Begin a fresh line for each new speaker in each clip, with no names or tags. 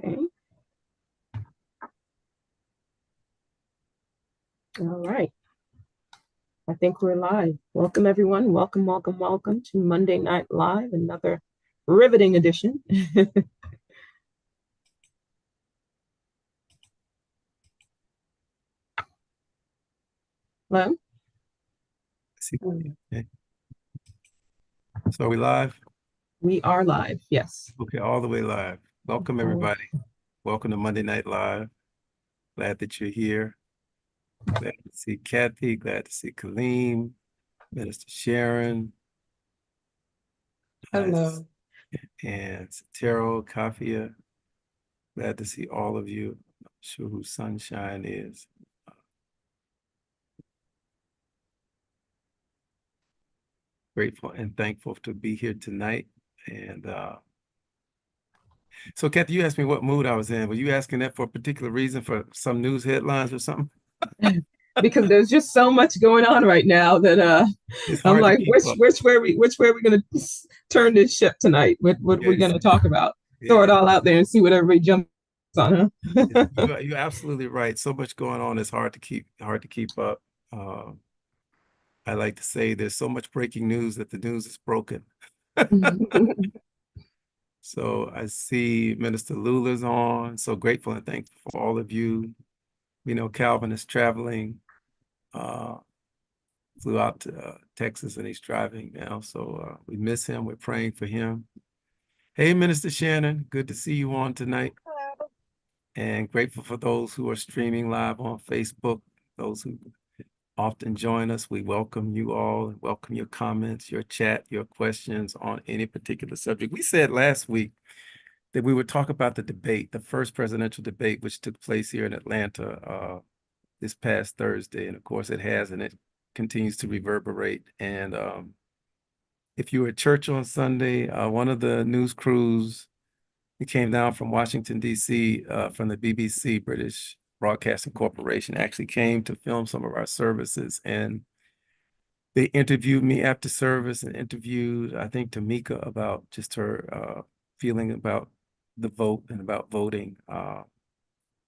Okay. All right. I think we're live. Welcome, everyone. Welcome, welcome, welcome to Monday Night Live, another riveting edition. Hello?
Okay. So are we live?
We are live. Yes.
Okay, all the way live. Welcome,
Oh,
everybody. Welcome to Monday Night Live. Glad that you're here. Glad to see Kathy. Glad to see Kaleem, Minister Sharon,
hello.
and Satero, Kafia. Glad to see all of you. Not sure who Sunshine is. Grateful and thankful to be here tonight. And so, Kathy, you asked me what mood I was in. Were you asking that for a particular reason, for some news headlines or something?
Because there's just so much going on right now that
It's
I'm
hard to
like,
keep up.
which way are we gonna turn this ship tonight? What are we
Yes,
gonna talk about? Throw it
yeah.
all out there and see what everybody jumps on, huh?
You're absolutely right. So much going on. It's hard to keep up. Uh, I like to say there's so much breaking news that the news is broken. So I see Minister Lula's on. So grateful and thankful for all of you. We know Calvin is traveling, uh, flew out to Texas and he's driving now. So we miss him. We're praying for him. Hey, Minister Shannon, good to see you on tonight. And grateful for those who are streaming live on Facebook, those who often join us. We welcome you all, welcome your comments, your chat, your questions on any particular subject. We said last week that we would talk about the debate, the first presidential debate, which took place here in Atlanta this past Thursday. And of course it has, and it continues to reverberate. And if you were at church on Sunday, one of the news crews, it came down from Washington, D.C., from the BBC, British Broadcasting Corporation, actually came to film some of our services. And they interviewed me after service and interviewed, I think, Tamika about just her feeling about the vote and about voting.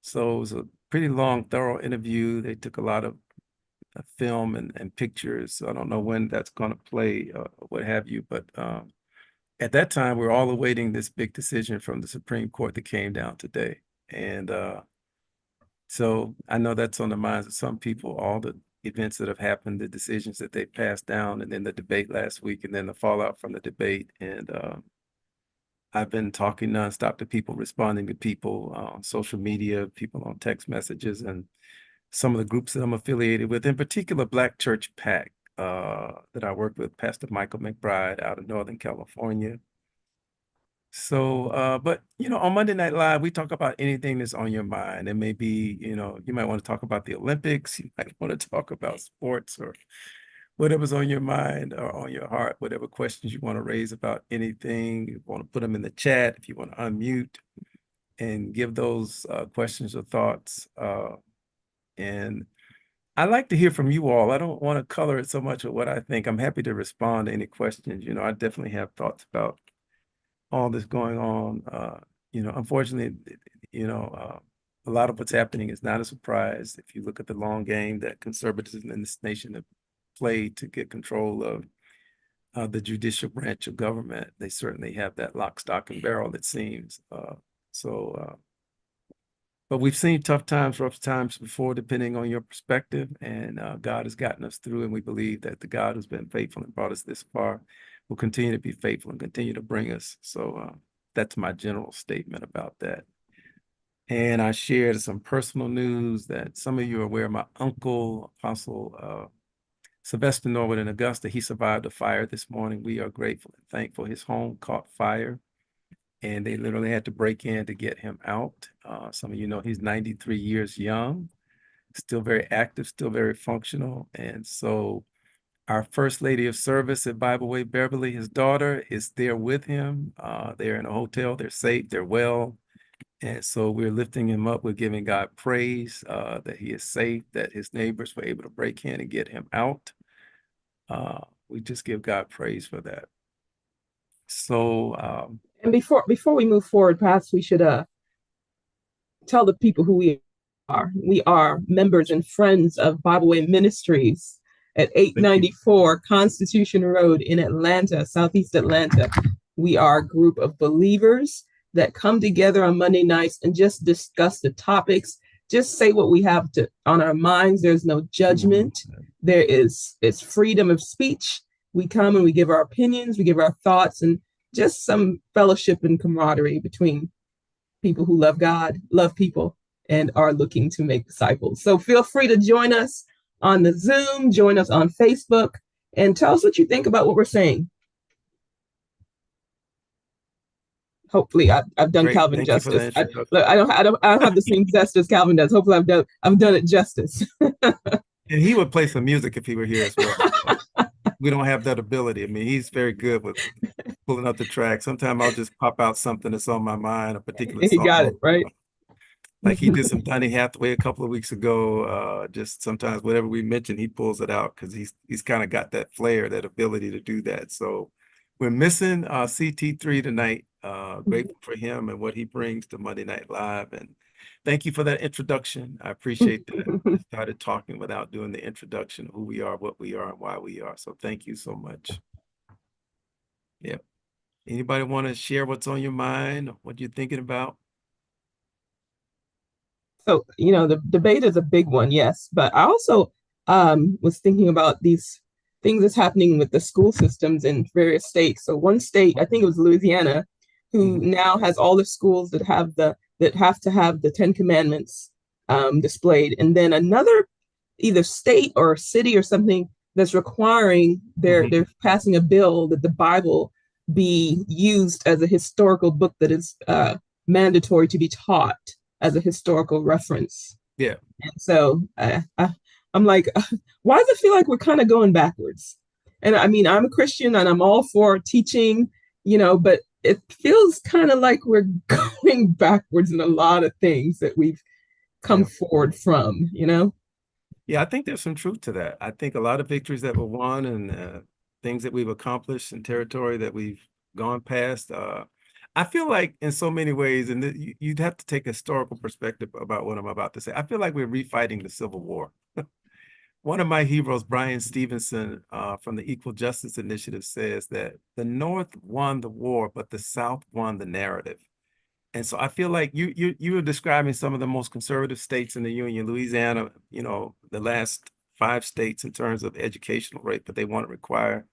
So it was a pretty long, thorough interview. They took a lot of film and pictures. So I don't know when that's going to play, what have you, but at that time, we're all awaiting this big decision from the Supreme Court that came down today. And so I know that's on the minds of some people, all the events that have happened, the decisions that they passed down, and then the debate last week, and then the fallout from the debate. And I've been talking nonstop to people, responding to people on social media, people on text messages, and some of the groups that I'm affiliated with, in particular, Black Church PAC, that I work with, Pastor Michael McBride out of Northern California. So, but on Monday Night Live, we talk about anything that's on your mind. It may be, you might want to talk about the Olympics, you might want to talk about sports or whatever's on your mind or on your heart, whatever questions you want to raise about anything. You want to put them in the chat, if you want to unmute and give those questions or thoughts. And I like to hear from you all. I don't want to color it so much with what I think. I'm happy to respond to any questions. I definitely have thoughts about all this going on. Unfortunately, a lot of what's happening is not a surprise. If you look at the long game that conservatism in this nation have played to get control of the judicial branch of government, they certainly have that lock, stock, and barrel, it seems. But we've seen tough times, rough times before, depending on your perspective. And God has gotten us through, and we believe that the God who's been faithful and brought us this far will continue to be faithful and continue to bring us. So that's my general statement about that. And I shared some personal news that some of you are aware. My uncle, Apostle Sylvester Norwood in Augusta, he survived a fire this morning. We are grateful and thankful. His home caught fire and they literally had to break in to get him out. Some of you know he's 93 years young, still very active, still very functional. And so our First Lady of Service at Bible Way Beverly, his daughter, is there with him. They're in a hotel, they're safe, they're well. And so we're lifting him up. We're giving God praise that he is safe, that his neighbors were able to break in and get him out. We just give God praise for that. So
And before we move forward, perhaps we should tell the people who we are. We are members and friends of Bible Way Ministries at
Thank you.
894 Constitution Road in Atlanta, Southeast Atlanta. We are a group of believers that come together on Monday nights and just discuss the topics, just say what we have to on our minds. There's no judgment. It's freedom of speech. We come and we give our opinions, we give our thoughts, and just some fellowship and camaraderie between people who love God, love people, and are looking to make disciples. So feel free to join us on the Zoom, join us on Facebook, and tell us what you think about what we're saying. Hopefully, I've done
Great.
Calvin
Thank you for the
justice.
introduction.
I don't have the same zest as Calvin does. Hopefully, I've done it justice.
And he would play some music if he were here as well. We don't have that ability. I mean, he's very good with pulling up the track. Sometimes I'll just pop out something that's on my mind, a particular
He got it
song.
right.
Like he did some Donny Hathaway a couple of weeks ago. Just sometimes whatever we mention, he pulls it out because he's kind of got that flair, that ability to do that. So we're missing CT3 tonight. Grateful for him and what he brings to Monday Night Live. And thank you for that introduction. I appreciate that. I started talking without doing the introduction, who we are, what we are, and why we are. So thank you so much. Yeah. Anybody want to share what's on your mind? What you're thinking about?
So, the debate is a big one, yes. But I also was thinking about these things that's happening with the school systems in various states. So one state, I think it was Louisiana, who now has all the schools that have to have the Ten Commandments displayed. And then another either state or city or something that's requiring they're passing a bill that the Bible be used as a historical book that is mandatory to be taught as a historical reference.
Yeah.
And so I'm like, why does it feel like we're kind of going backwards? And I mean, I'm a Christian and I'm all for teaching, but it feels kind of like we're going backwards in a lot of things that we've come forward from.
Yeah, I think there's some truth to that. I think a lot of victories that were won and things that we've accomplished in territory that we've gone past. I feel like in so many ways, and you'd have to take a historical perspective about what I'm about to say. I feel like we're refighting the Civil War. One of my heroes, Brian Stevenson, from the Equal Justice Initiative, says that the North won the war, but the South won the narrative. And so I feel like you were describing some of the most conservative states in the Union, Louisiana, the last 5 states in terms of educational rate, but they want to require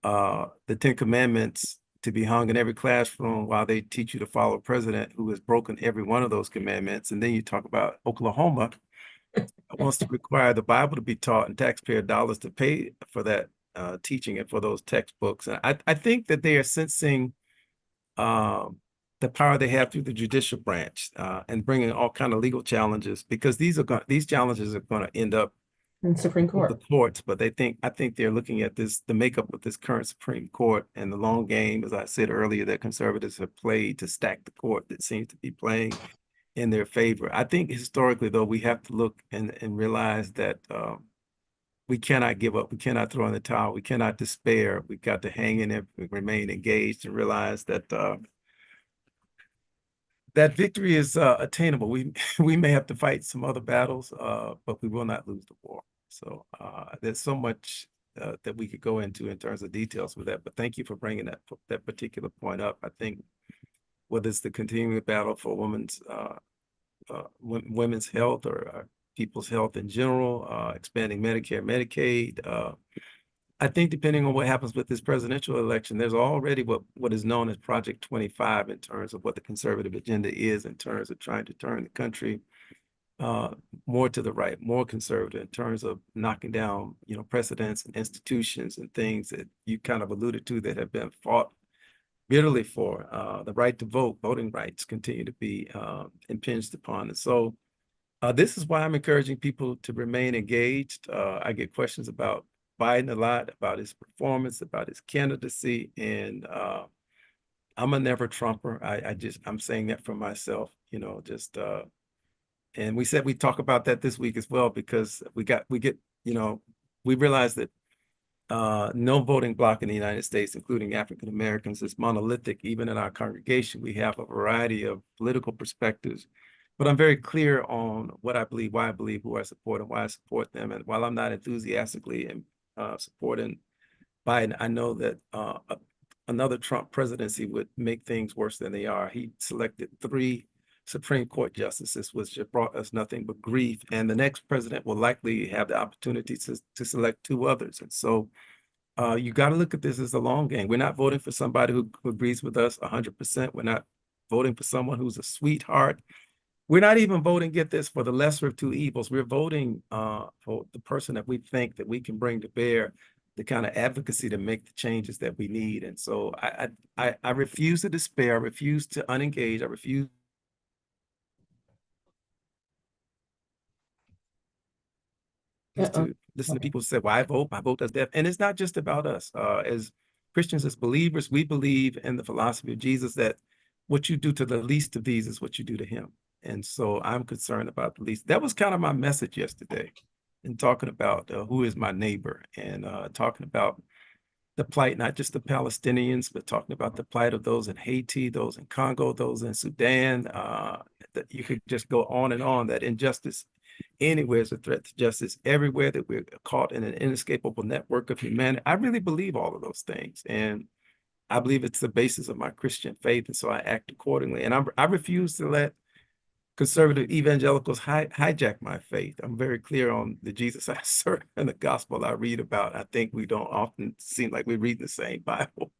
the 10 Commandments to be hung in every classroom while they teach you to follow a president who has broken every one of those commandments. And then you talk about Oklahoma wants to require the Bible to be taught and taxpayer dollars to pay for that teaching and for those textbooks. And I think that they are sensing the power they have through the judicial branch and bringing all kind of legal challenges, because these challenges are going to end up
in Supreme Court.
The courts. But I think they're looking at the makeup of this current Supreme Court and the long game, as I said earlier, that conservatives have played to stack the court that seems to be playing in their favor. I think historically, though, we have to look and realize that we cannot give up. We cannot throw in the towel. We cannot despair. We've got to hang in there, remain engaged, and realize that that victory is attainable. We may have to fight some other battles, but we will not lose the war. So there's so much that we could go into in terms of details with that. But thank you for bringing that particular point up. I think whether it's the continuing battle for women's health or people's health in general, expanding Medicare, Medicaid. I think depending on what happens with this presidential election, there's already what is known as Project 25 in terms of what the conservative agenda is in terms of trying to turn the country more to the right, more conservative in terms of knocking down, precedents and institutions and things that you kind of alluded to that have been fought bitterly for. The right to vote, voting rights continue to be impinged upon. And so this is why I'm encouraging people to remain engaged. I get questions about Biden a lot, about his performance, about his candidacy, and I'm a never Trumper. I'm saying that for myself, and we said we'd talk about that this week as well, because we realize that no voting bloc in the United States, including African Americans, is monolithic. Even in our congregation, we have a variety of political perspectives, but I'm very clear on what I believe, why I believe, who I support, and why I support them. And while I'm not enthusiastically supporting Biden, I know that another Trump presidency would make things worse than they are. He selected 3 Supreme Court justices, which have brought us nothing but grief. And the next president will likely have the opportunity to select 2 others. And so you got to look at this as a long game. We're not voting for somebody who agrees with us 100%. We're not voting for someone who's a sweetheart. We're not even voting, get this, for the lesser of 2 evils. We're voting for the person that we think that we can bring to bear the kind of advocacy to make the changes that we need. And so I refuse to despair. I refuse to unengage. I refuse to listen to people who say, well, I vote, my vote does death. And it's not just about us. As Christians, as believers, we believe in the philosophy of Jesus that what you do to the least of these is what you do to him. And so I'm concerned about the least. That was kind of my message yesterday in talking about who is my neighbor, and talking about the plight, not just the Palestinians, but talking about the plight of those in Haiti, those in Congo, those in Sudan. That you could just go on and on, that injustice anywhere is a threat to justice, everywhere that we're caught in an inescapable network of humanity. I really believe all of those things. And I believe it's the basis of my Christian faith. And so I act accordingly. And I refuse to let conservative evangelicals hijack my faith. I'm very clear on the Jesus I serve and the gospel I read about. I think we don't often seem like we read the same Bible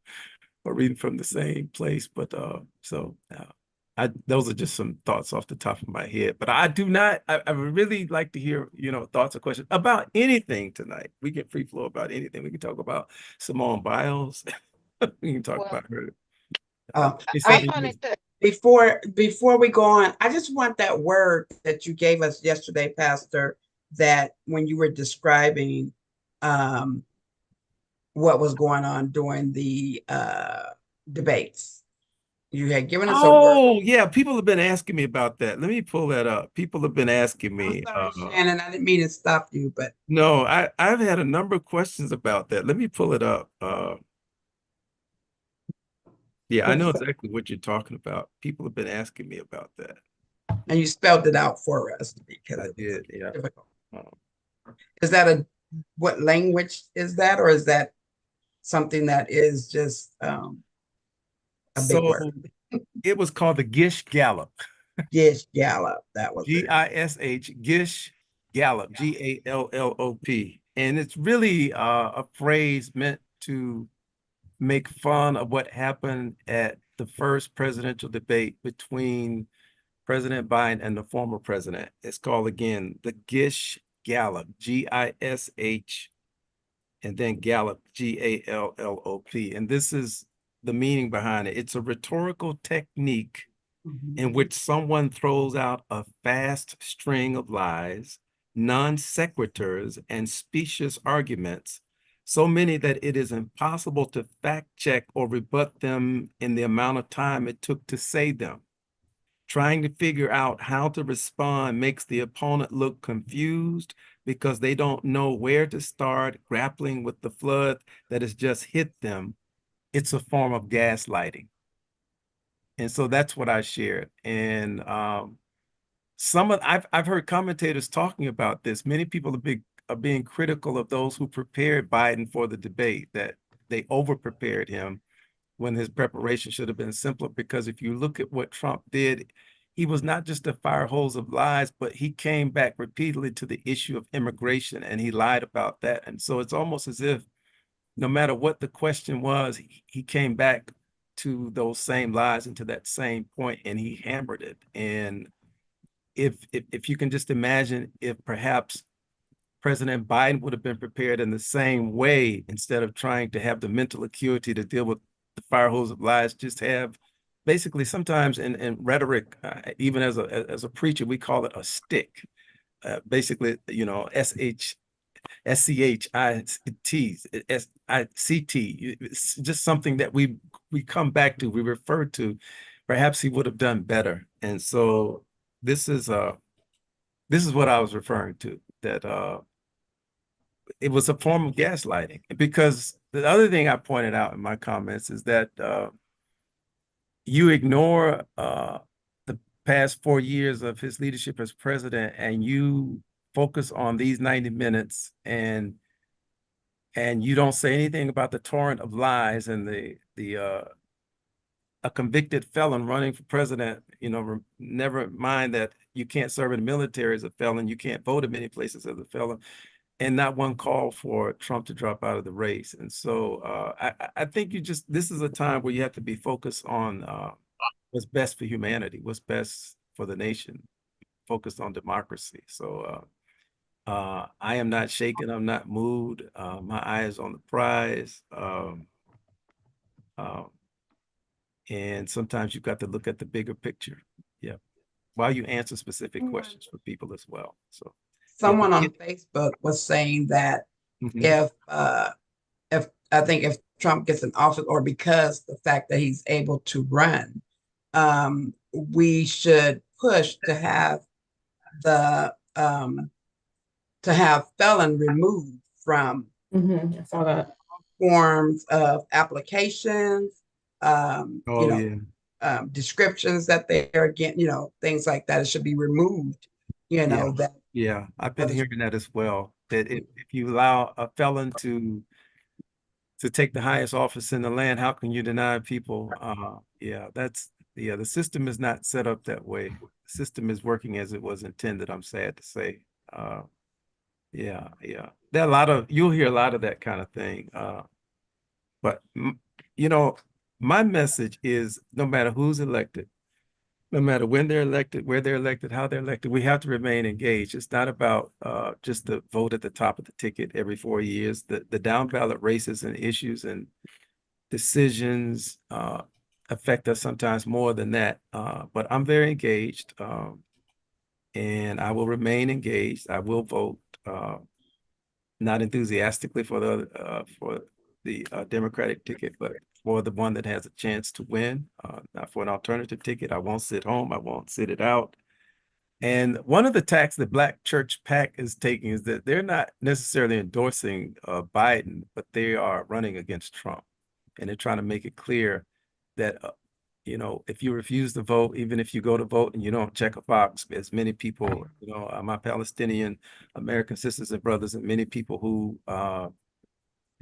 or reading from the same place. But those are just some thoughts off the top of my head. But I would really like to hear, thoughts or questions about anything tonight. We get free flow about anything. We can talk about Simone Biles. We can talk about her.
I wanted to, before we go on, I just want that word that you gave us yesterday, Pastor, that when you were describing what was going on during the debates. You had given us a word.
Oh, yeah. People have been asking me about that. Let me pull that up. People have been asking me.
I'm sorry, Shannon, I didn't mean to stop you, but
no, I've had a number of questions about that. Let me pull it up. Yeah, I know exactly what you're talking about. People have been asking me about that.
And you spelled it out for us because
I did, yeah.
Difficult. Is that what language is that, or is that something that is just a big word?
It was called the Gish Gallop.
Gish Gallop, that was
Gish, Gish Gallop, Gallop. And it's really a phrase meant to make fun of what happened at the first presidential debate between President Biden and the former president. It's called, again, the Gish Gallop, Gish, and then Gallop, Gallop. And this is the meaning behind it. It's a rhetorical technique in which someone throws out a vast string of lies, non sequiturs, and specious arguments, so many that it is impossible to fact check or rebut them in the amount of time it took to say them. Trying to figure out how to respond makes the opponent look confused because they don't know where to start grappling with the flood that has just hit them. It's a form of gaslighting. And so that's what I shared. And I've heard commentators talking about this. Many people are being critical of those who prepared Biden for the debate, that they over prepared him when his preparation should have been simpler. Because if you look at what Trump did, he was not just a fire hose of lies, but he came back repeatedly to the issue of immigration, and he lied about that. And so it's almost as if no matter what the question was, he came back to those same lies and to that same point, and he hammered it. And if you can just imagine if perhaps President Biden would have been prepared in the same way, instead of trying to have the mental acuity to deal with the fire hose of lies, just have basically, sometimes in rhetoric, even as a preacher, we call it a stick. Basically, SCHIT, it's just something that we come back to, we refer to. Perhaps he would have done better. And so this is what I was referring to, that it was a form of gaslighting. Because the other thing I pointed out in my comments is that you ignore past 4 years of his leadership as president, and you focus on these 90 minutes and you don't say anything about the torrent of lies and a convicted felon running for president, never mind that you can't serve in the military as a felon, you can't vote in many places as a felon, and not one call for Trump to drop out of the race. And so I think this is a time where you have to be focused on what's best for humanity, what's best for the nation, focused on democracy. So I am not shaken, I'm not moved. My eye is on the prize. And sometimes you've got to look at the bigger picture. Yeah. While you answer specific questions for people as well. So
someone on Facebook was saying that if I think if Trump gets in office, or because the fact that he's able to run, we should push to have felon removed from
I saw that.
forms of applications, descriptions that they are getting, things like that. It should be removed, that.
Yeah, I've been hearing that as well, that if you allow a felon to take the highest office in the land, how can you deny people? The system is not set up that way. The system is working as it was intended, I'm sad to say. There are you'll hear a lot of that kind of thing. But my message is, no matter who's elected, no matter when they're elected, where they're elected, how they're elected, we have to remain engaged. It's not about just the vote at the top of the ticket every 4 years. The down ballot races and issues and decisions affect us sometimes more than that. But I'm very engaged, and I will remain engaged. I will vote, not enthusiastically for the Democratic ticket, but for the one that has a chance to win, not for an alternative ticket. I won't sit home. I won't sit it out. And one of the tacks the Black Church PAC is taking is that they're not necessarily endorsing Biden, but they are running against Trump. And they're trying to make it clear that, if you refuse to vote, even if you go to vote and you don't check a box, as many people, my Palestinian American sisters and brothers, and many people who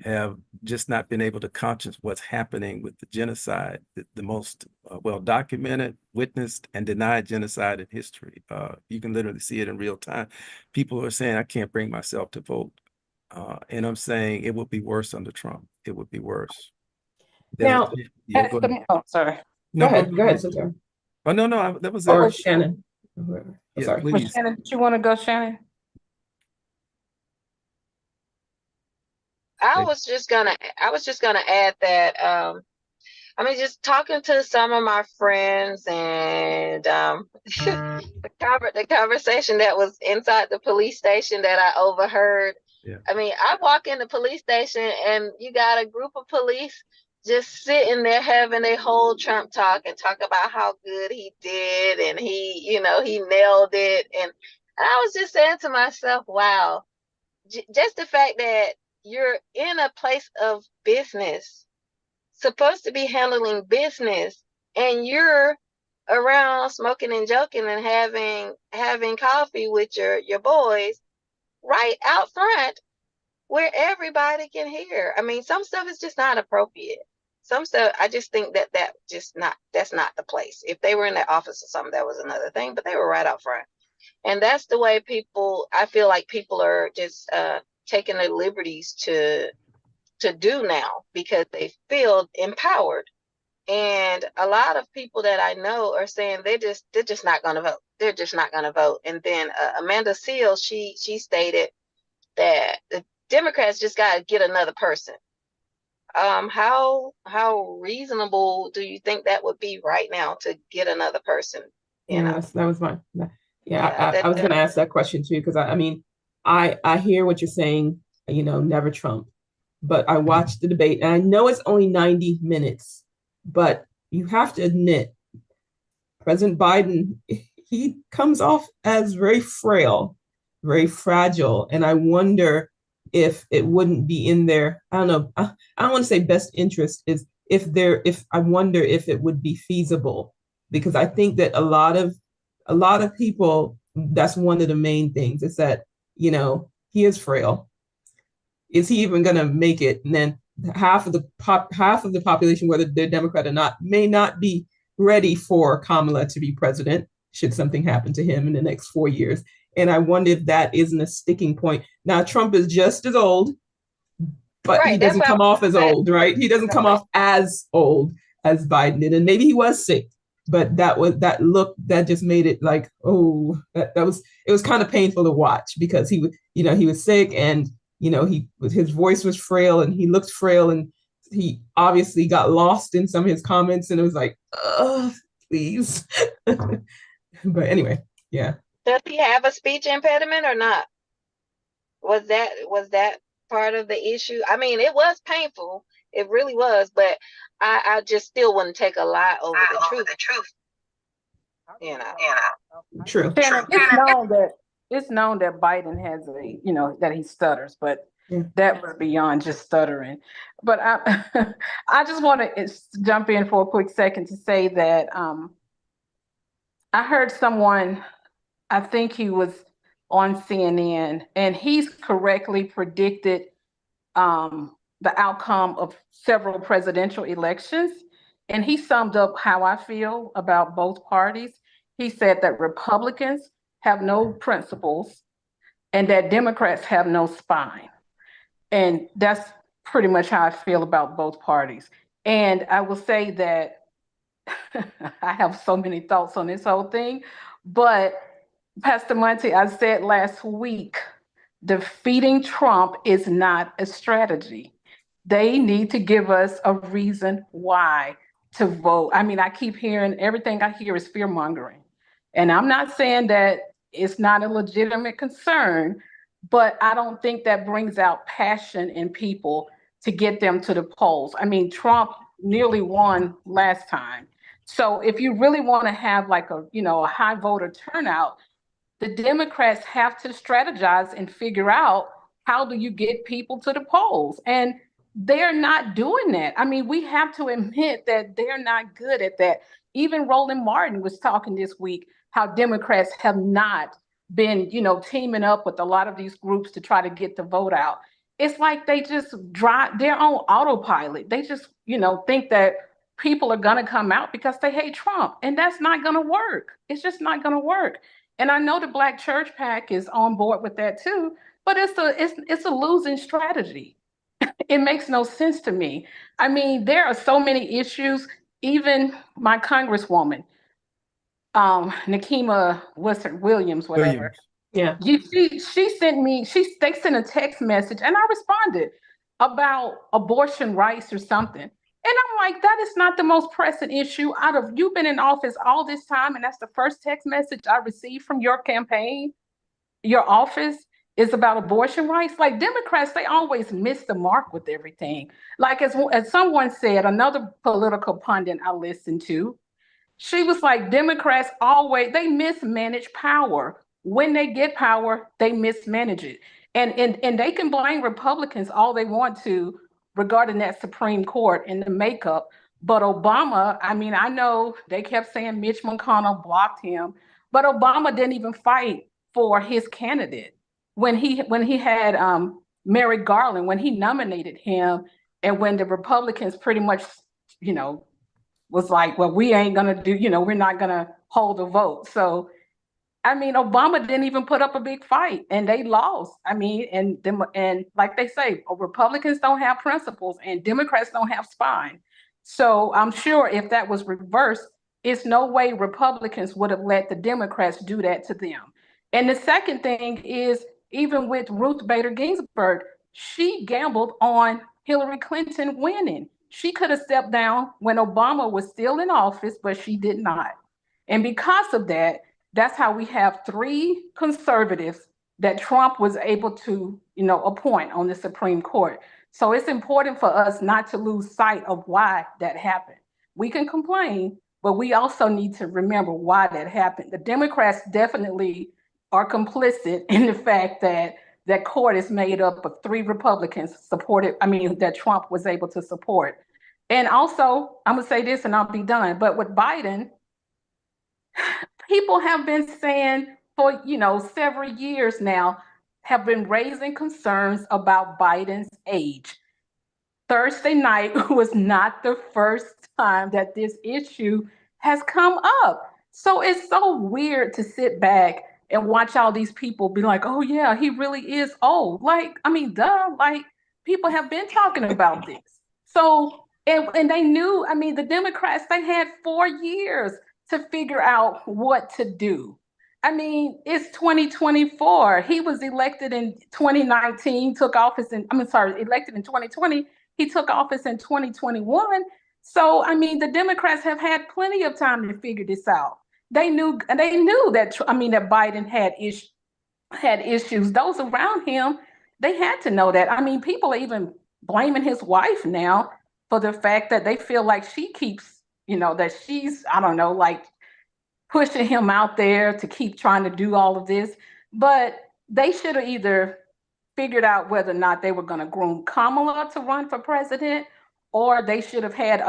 have just not been able to conscience what's happening with the genocide, the most well-documented, witnessed, and denied genocide in history. You can literally see it in real time. People are saying, I can't bring myself to vote. And I'm saying it would be worse under Trump. It would be worse.
Now,
sorry.
No, go ahead, Cynthia.
Oh, no, that was
Or
it.
Shannon.
Yeah,
Sorry.
please.
Shannon, did you want to go, Shannon?
I was just gonna add that just talking to some of my friends and the conversation that was inside the police station that I overheard.
Yeah.
I walk in the police station and you got a group of police just sitting there having a whole Trump talk and talk about how good he did and he nailed it. And I was just saying to myself, wow, just the fact that you're in a place of business, supposed to be handling business, and you're around smoking and joking and having coffee with your boys right out front where everybody can hear. Some stuff is just not appropriate. Some stuff, I just think that's not the place. If they were in the office or something, that was another thing, but they were right out front. And that's the way I feel like people are just taking their liberties to do now because they feel empowered. And a lot of people that I know are saying they're just not going to vote. They're just not going to vote. And then Amanda Seales, she stated that the Democrats just got to get another person. How reasonable do you think that would be right now to get another person?
That was my. I was going to ask that question too, because I hear what you're saying, never Trump, but I watched the debate and I know it's only 90 minutes, but you have to admit, President Biden, he comes off as very frail, very fragile. And I wonder if it wouldn't be in their, I don't know, I don't want to say best interest I wonder if it would be feasible, because I think that a lot of a lot of people, that's one of the main things is that, he is frail. Is he even going to make it? And then half of the population, whether they're Democrat or not, may not be ready for Kamala to be president should something happen to him in the next 4 years. And I wonder if that isn't a sticking point. Now, Trump is just as old, but he doesn't come off as old, right? He doesn't come off as old as Biden did. And maybe he was sick, but that look that just made it like, oh, it was kind of painful to watch because he was sick and his voice was frail and he looked frail and he obviously got lost in some of his comments and it was like, please. But anyway, yeah.
Does he have a speech impediment or not? Was that part of the issue? I mean, it was painful. It really was, but I just still wouldn't take a lie over the truth.
True.
It's known that Biden has that he stutters, but that was beyond just stuttering. But I just want to jump in for a quick second to say that I heard someone, I think he was on CNN, and he's correctly predicted the outcome of several presidential elections. And he summed up how I feel about both parties. He said that Republicans have no principles and that Democrats have no spine. And that's pretty much how I feel about both parties. And I will say that I have so many thoughts on this whole thing, but Pastor Monty, I said last week, defeating Trump is not a strategy. They need to give us a reason why to vote. I mean, I keep hearing, everything I hear is fear mongering. And I'm not saying that it's not a legitimate concern, but I don't think that brings out passion in people to get them to the polls. I mean, Trump nearly won last time. So if you really want to have like a high voter turnout, the Democrats have to strategize and figure out how do you get people to the polls. And they're not doing that. I mean, we have to admit that they're not good at that. Even Roland Martin was talking this week how Democrats have not been, teaming up with a lot of these groups to try to get the vote out. It's like they just drive their own autopilot. They just, think that people are going to come out because they hate Trump. And that's not going to work. It's just not going to work. And I know the Black Church PAC is on board with that too, but it's a losing strategy. It makes no sense to me. I mean, there are so many issues. Even my Congresswoman, Nikema Williams, whatever.
Yeah.
She sent me. They sent a text message, and I responded about abortion rights or something. And I'm like, that is not the most pressing issue. You've been in office all this time, and that's the first text message I received from your campaign. Your office is about abortion rights. Like Democrats, they always miss the mark with everything. Like as someone said, another political pundit I listened to, she was like, Democrats they mismanage power. When they get power, they mismanage it. And they can blame Republicans all they want to regarding that Supreme Court and the makeup. But Obama, I mean, I know they kept saying Mitch McConnell blocked him, but Obama didn't even fight for his candidate when he had Merrick Garland, when he nominated him, and when the Republicans pretty much, was like, well, we ain't gonna do, we're not gonna hold a vote. So, I mean, Obama didn't even put up a big fight, and they lost. I mean, and like they say, Republicans don't have principles, and Democrats don't have spine. So I'm sure if that was reversed, it's no way Republicans would have let the Democrats do that to them. And the second thing is, even with Ruth Bader Ginsburg, she gambled on Hillary Clinton winning. She could have stepped down when Obama was still in office, but she did not. And because of that, that's how we have 3 conservatives that Trump was able to, appoint on the Supreme Court. So it's important for us not to lose sight of why that happened. We can complain, but we also need to remember why that happened. The Democrats definitely are complicit in the fact that that court is made up of 3 Republicans that Trump was able to support. And also, I'm gonna say this and I'll be done, but with Biden, people have been saying for, several years now, have been raising concerns about Biden's age. Thursday night was not the first time that this issue has come up. So it's so weird to sit back and watch all these people be like, oh, yeah, he really is old. Like, I mean, duh, like people have been talking about this. So, and they knew, I mean, the Democrats, they had 4 years to figure out what to do. I mean, it's 2024. He was elected in 2019, took office elected in 2020. He took office in 2021. So, I mean, the Democrats have had plenty of time to figure this out. They knew that, that Biden had issues. Those around him, they had to know that. I mean, people are even blaming his wife now for the fact that they feel like she keeps, that she's, I don't know, like pushing him out there to keep trying to do all of this. But they should have either figured out whether or not they were going to groom Kamala to run for president, or they should have had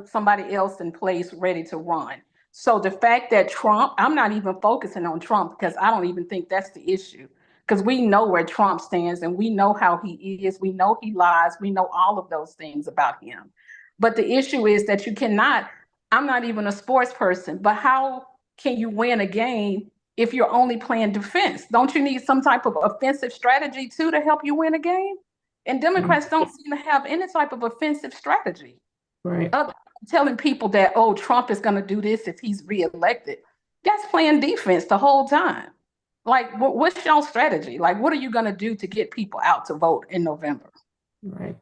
somebody else in place ready to run. So the fact that Trump, I'm not even focusing on Trump because I don't even think that's the issue, because we know where Trump stands and we know how he is. We know he lies. We know all of those things about him. But the issue is that you cannot, I'm not even a sports person, but how can you win a game if you're only playing defense? Don't you need some type of offensive strategy too to help you win a game? And Democrats don't seem to have any type of offensive strategy.
Right.
Telling people that, oh, Trump is going to do this if he's reelected. That's playing defense the whole time. Like, what's your strategy? Like, what are you going to do to get people out to vote in November?
Right.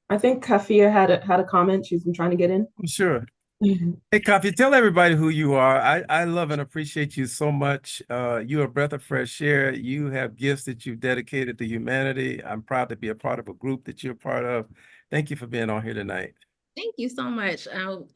I think Kafia had a comment. She's been trying to get in.
Sure. Hey, Kafia, tell everybody who you are. I love and appreciate you so much. You're a breath of fresh air. You have gifts that you've dedicated to humanity. I'm proud to be a part of a group that you're part of. Thank you for being on here tonight.
Thank you so much.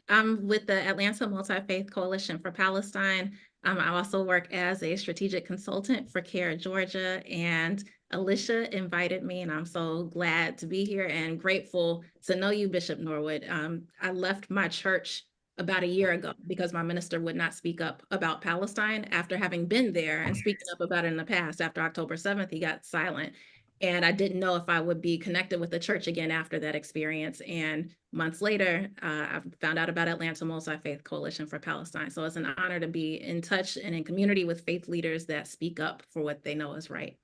I'm with the Atlanta Multi-Faith Coalition for Palestine. I also work as a strategic consultant for CARE Georgia, and Alicia invited me, and I'm so glad to be here and grateful to know you, Bishop Norwood. I left my church about a year ago because my minister would not speak up about Palestine after having been there and speaking up about it in the past. After October 7th, he got silent. And I didn't know if I would be connected with the church again after that experience. And months later, I found out about Atlanta Multi-Faith Coalition for Palestine. So it's an honor to be in touch and in community with faith leaders that speak up for what they know is right.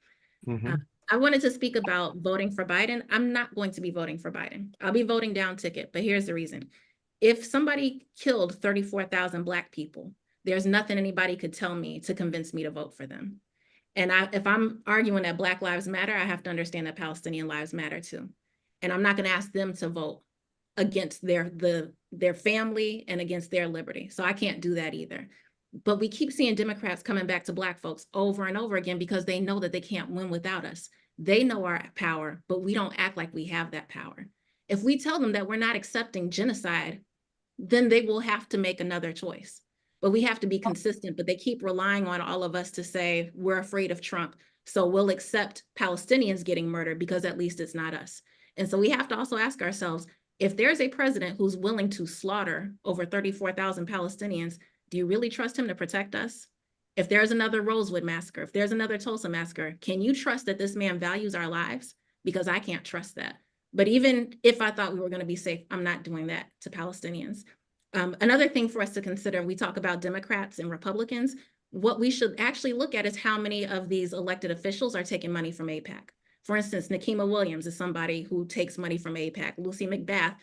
I wanted to speak about voting for Biden. I'm not going to be voting for Biden. I'll be voting down ticket, but here's the reason. If somebody killed 34,000 Black people, there's nothing anybody could tell me to convince me to vote for them. And if I'm arguing that Black lives matter, I have to understand that Palestinian lives matter too. And I'm not going to ask them to vote against their family and against their liberty. So I can't do that either. But we keep seeing Democrats coming back to Black folks over and over again because they know that they can't win without us. They know our power, but we don't act like we have that power. If we tell them that we're not accepting genocide, then they will have to make another choice. But we have to be consistent, but they keep relying on all of us to say, we're afraid of Trump, so we'll accept Palestinians getting murdered because at least it's not us. And so we have to also ask ourselves, if there's a president who's willing to slaughter over 34,000 Palestinians, do you really trust him to protect us? If there's another Rosewood massacre, if there's another Tulsa massacre, can you trust that this man values our lives? Because I can't trust that. But even if I thought we were going to be safe, I'm not doing that to Palestinians. Another thing for us to consider, we talk about Democrats and Republicans. What we should actually look at is how many of these elected officials are taking money from AIPAC. For instance, Nikema Williams is somebody who takes money from AIPAC. Lucy McBath,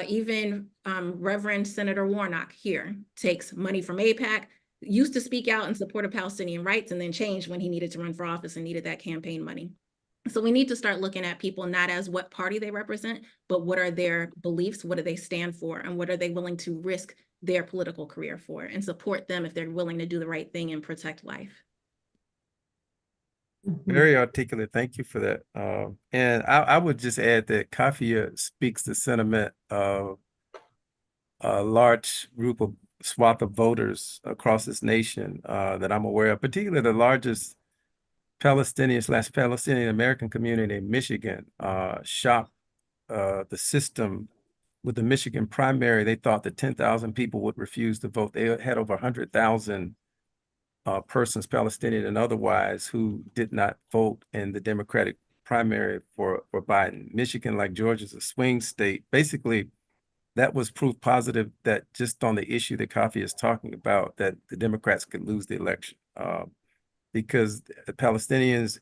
even Reverend Senator Warnock here takes money from AIPAC, used to speak out in support of Palestinian rights and then changed when he needed to run for office and needed that campaign money. So we need to start looking at people not as what party they represent, but what are their beliefs, what do they stand for, and what are they willing to risk their political career for, and support them if they're willing to do the right thing and protect life.
Very articulate. Thank you for that. And I would just add that Kafia speaks the sentiment of a large swath of voters across this nation that I'm aware of, particularly the largest Palestinian American community in Michigan shocked the system with the Michigan primary. They thought that 10,000 people would refuse to vote. They had over 100,000 persons, Palestinian and otherwise, who did not vote in the Democratic primary for Biden. Michigan, like Georgia, is a swing state. Basically, that was proof positive that just on the issue that Kafia is talking about, that the Democrats could lose the election. Because the Palestinians,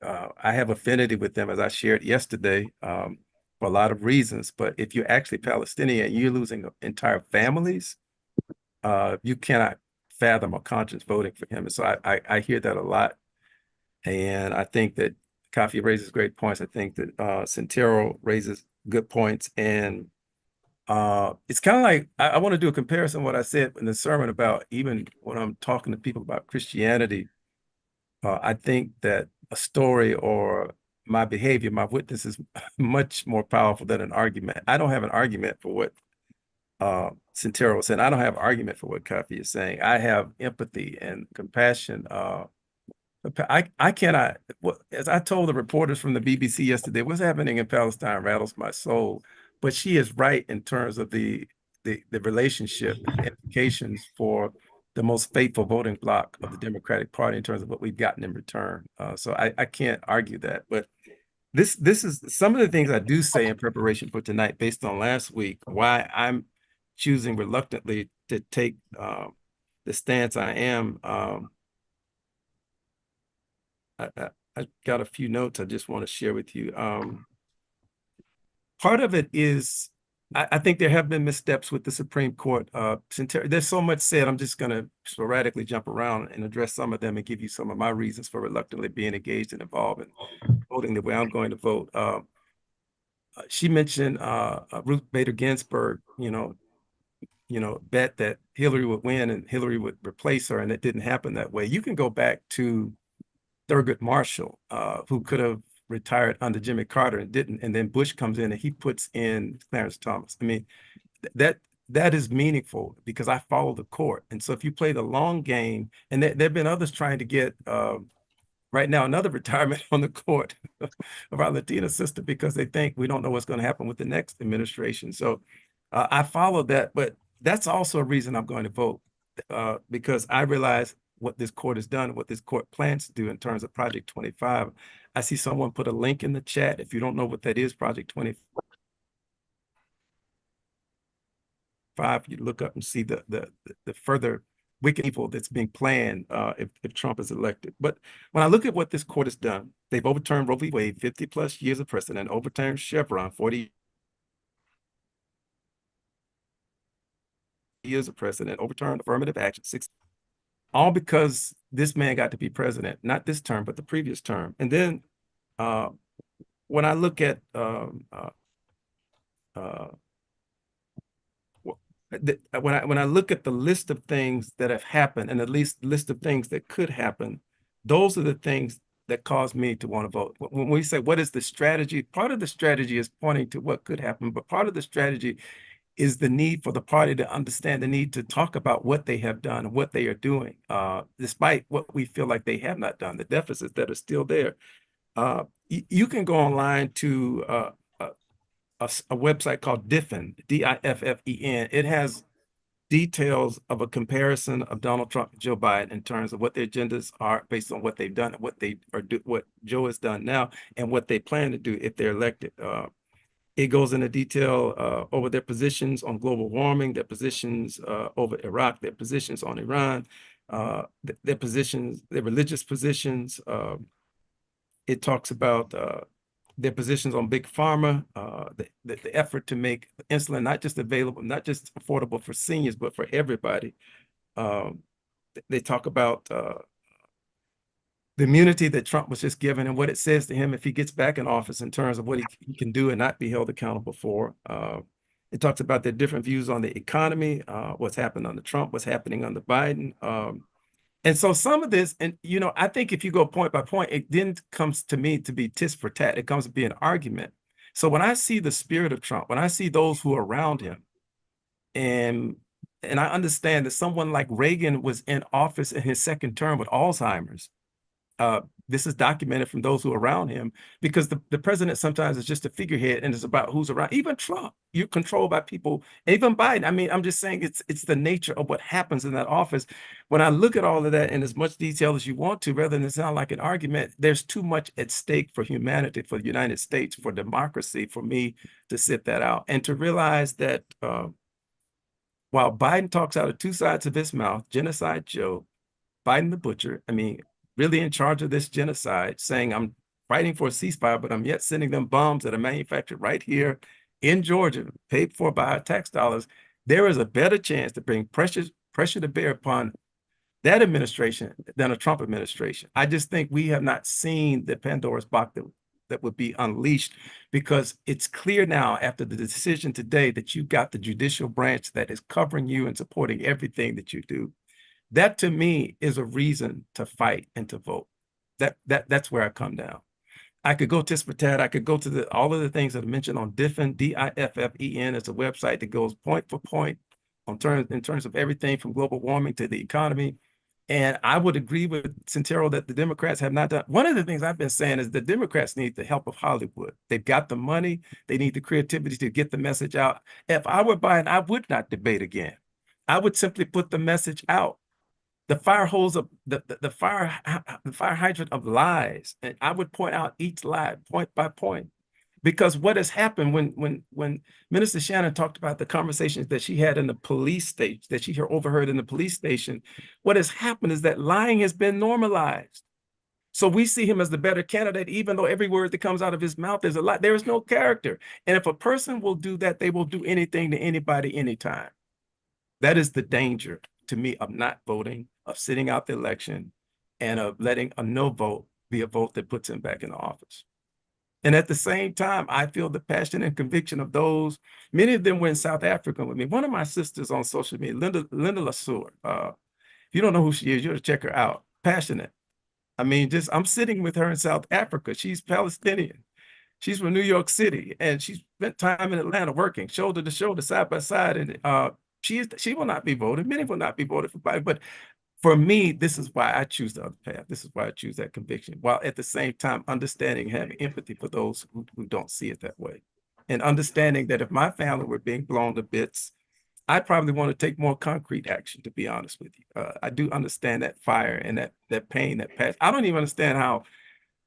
I have affinity with them, as I shared yesterday, for a lot of reasons. But if you're actually Palestinian, you're losing entire families. You cannot fathom a conscience voting for him. And so I hear that a lot. And I think that Kafia raises great points. I think that Santero raises good points. And it's kind of like, I want to do a comparison what I said in the sermon about, even when I'm talking to people about Christianity, I think that a story or my behavior, my witness is much more powerful than an argument. I don't have an argument for what Santero said. I don't have an argument for what Kafia is saying. I have empathy and compassion. I cannot, as I told the reporters from the BBC yesterday, what's happening in Palestine rattles my soul. But she is right in terms of the relationship implications for the most faithful voting bloc of the Democratic Party in terms of what we've gotten in return. So I can't argue that. But this is some of the things I do say in preparation for tonight, based on last week, why I'm choosing reluctantly to take the stance I am. I got a few notes I just want to share with you. Part of it is, I think there have been missteps with the Supreme Court. There's so much said, I'm just going to sporadically jump around and address some of them and give you some of my reasons for reluctantly being engaged and involved in voting the way I'm going to vote. She mentioned Ruth Bader Ginsburg, bet that Hillary would win and Hillary would replace her, and it didn't happen that way. You can go back to Thurgood Marshall, who could have retired under Jimmy Carter and didn't, and then Bush comes in and he puts in Clarence Thomas. I mean, that is meaningful because I follow the court. And so if you play the long game, and there have been others trying to get right now another retirement on the court of our Latina sister because they think we don't know what's going to happen with the next administration. So I follow that, but that's also a reason I'm going to vote because I realize what this court has done, what this court plans to do in terms of Project 25. I see someone put a link in the chat. If you don't know what that is, Project 25, you look up and see the further wicked evil that's being planned if Trump is elected. But when I look at what this court has done, they've overturned Roe v. Wade, 50 plus years of precedent, overturned Chevron, 40 years of precedent, overturned affirmative action, 6, all because this man got to be president, not this term, but the previous term. And then when I look at when I look at the list of things that have happened and at least list of things that could happen, those are the things that cause me to want to vote. When we say, what is the strategy? Part of the strategy is pointing to what could happen, but part of the strategy is the need for the party to understand the need to talk about what they have done and what they are doing, despite what we feel like they have not done, the deficits that are still there. You can go online to a website called Diffen, Diffen. It has details of a comparison of Donald Trump and Joe Biden in terms of what their agendas are based on what they've done and what Joe has done now and what they plan to do if they're elected. It goes into detail over their positions on global warming, their positions over Iraq, their positions on Iran, their positions, their religious positions. It talks about their positions on big pharma, the effort to make insulin not just available, not just affordable for seniors, but for everybody. They talk about the immunity that Trump was just given and what it says to him if he gets back in office in terms of what he can do and not be held accountable for. It talks about their different views on the economy, what's happened under Trump, what's happening under Biden. And so some of this, and I think if you go point by point, it then comes to me to be tit for tat. It comes to be an argument. So when I see the spirit of Trump, when I see those who are around him, and I understand that someone like Reagan was in office in his second term with Alzheimer's, this is documented from those who are around him, because the president sometimes is just a figurehead, and it's about who's around. Even Trump, you're controlled by people. Even Biden. I mean, I'm just saying it's the nature of what happens in that office. When I look at all of that in as much detail as you want to, rather than sound like an argument, there's too much at stake for humanity, for the United States, for democracy, for me to sit that out and to realize that while Biden talks out of two sides of his mouth, Genocide Joe, Biden the butcher, I mean, really in charge of this genocide, saying I'm fighting for a ceasefire, but I'm yet sending them bombs that are manufactured right here in Georgia, paid for by our tax dollars. There is a better chance to bring pressure to bear upon that administration than a Trump administration. I just think we have not seen the Pandora's box that would be unleashed, because it's clear now after the decision today that you've got the judicial branch that is covering you and supporting everything that you do. That to me is a reason to fight and to vote. That's where I come down. I could go tit for tat. I could go to all of the things that are mentioned on Diffen, DIFFEN. It's a website that goes point for point in terms of everything from global warming to the economy. And I would agree with Centero that the Democrats have not done. One of the things I've been saying is the Democrats need the help of Hollywood. They've got the money. They need the creativity to get the message out. If I were Biden, I would not debate again. I would simply put the message out. The fire hose of the fire hydrant of lies, and I would point out each lie point by point, because what has happened when Minister Shannon talked about the conversations that she had in the police station, that she overheard in the police station, what has happened is that lying has been normalized. So we see him as the better candidate, even though every word that comes out of his mouth is a lie. There is no character, and if a person will do that, they will do anything to anybody, anytime. That is the danger to me of not voting, of sitting out the election, and of letting a no vote be a vote that puts him back in the office. And at the same time, I feel the passion and conviction of those. Many of them were in South Africa with me. One of my sisters on social media, Linda Lassour, if you don't know who she is, you ought to check her out. Passionate. I mean, I'm sitting with her in South Africa. She's Palestinian. She's from New York City, and she spent time in Atlanta working shoulder to shoulder, side by side. And she will not be voted. Many will not be voted for Biden. But for me, this is why I choose the other path. This is why I choose that conviction, while at the same time understanding, having empathy for those who don't see it that way. And understanding that if my family were being blown to bits, I'd probably want to take more concrete action, to be honest with you. I do understand that fire and that pain, that passion. I don't even understand how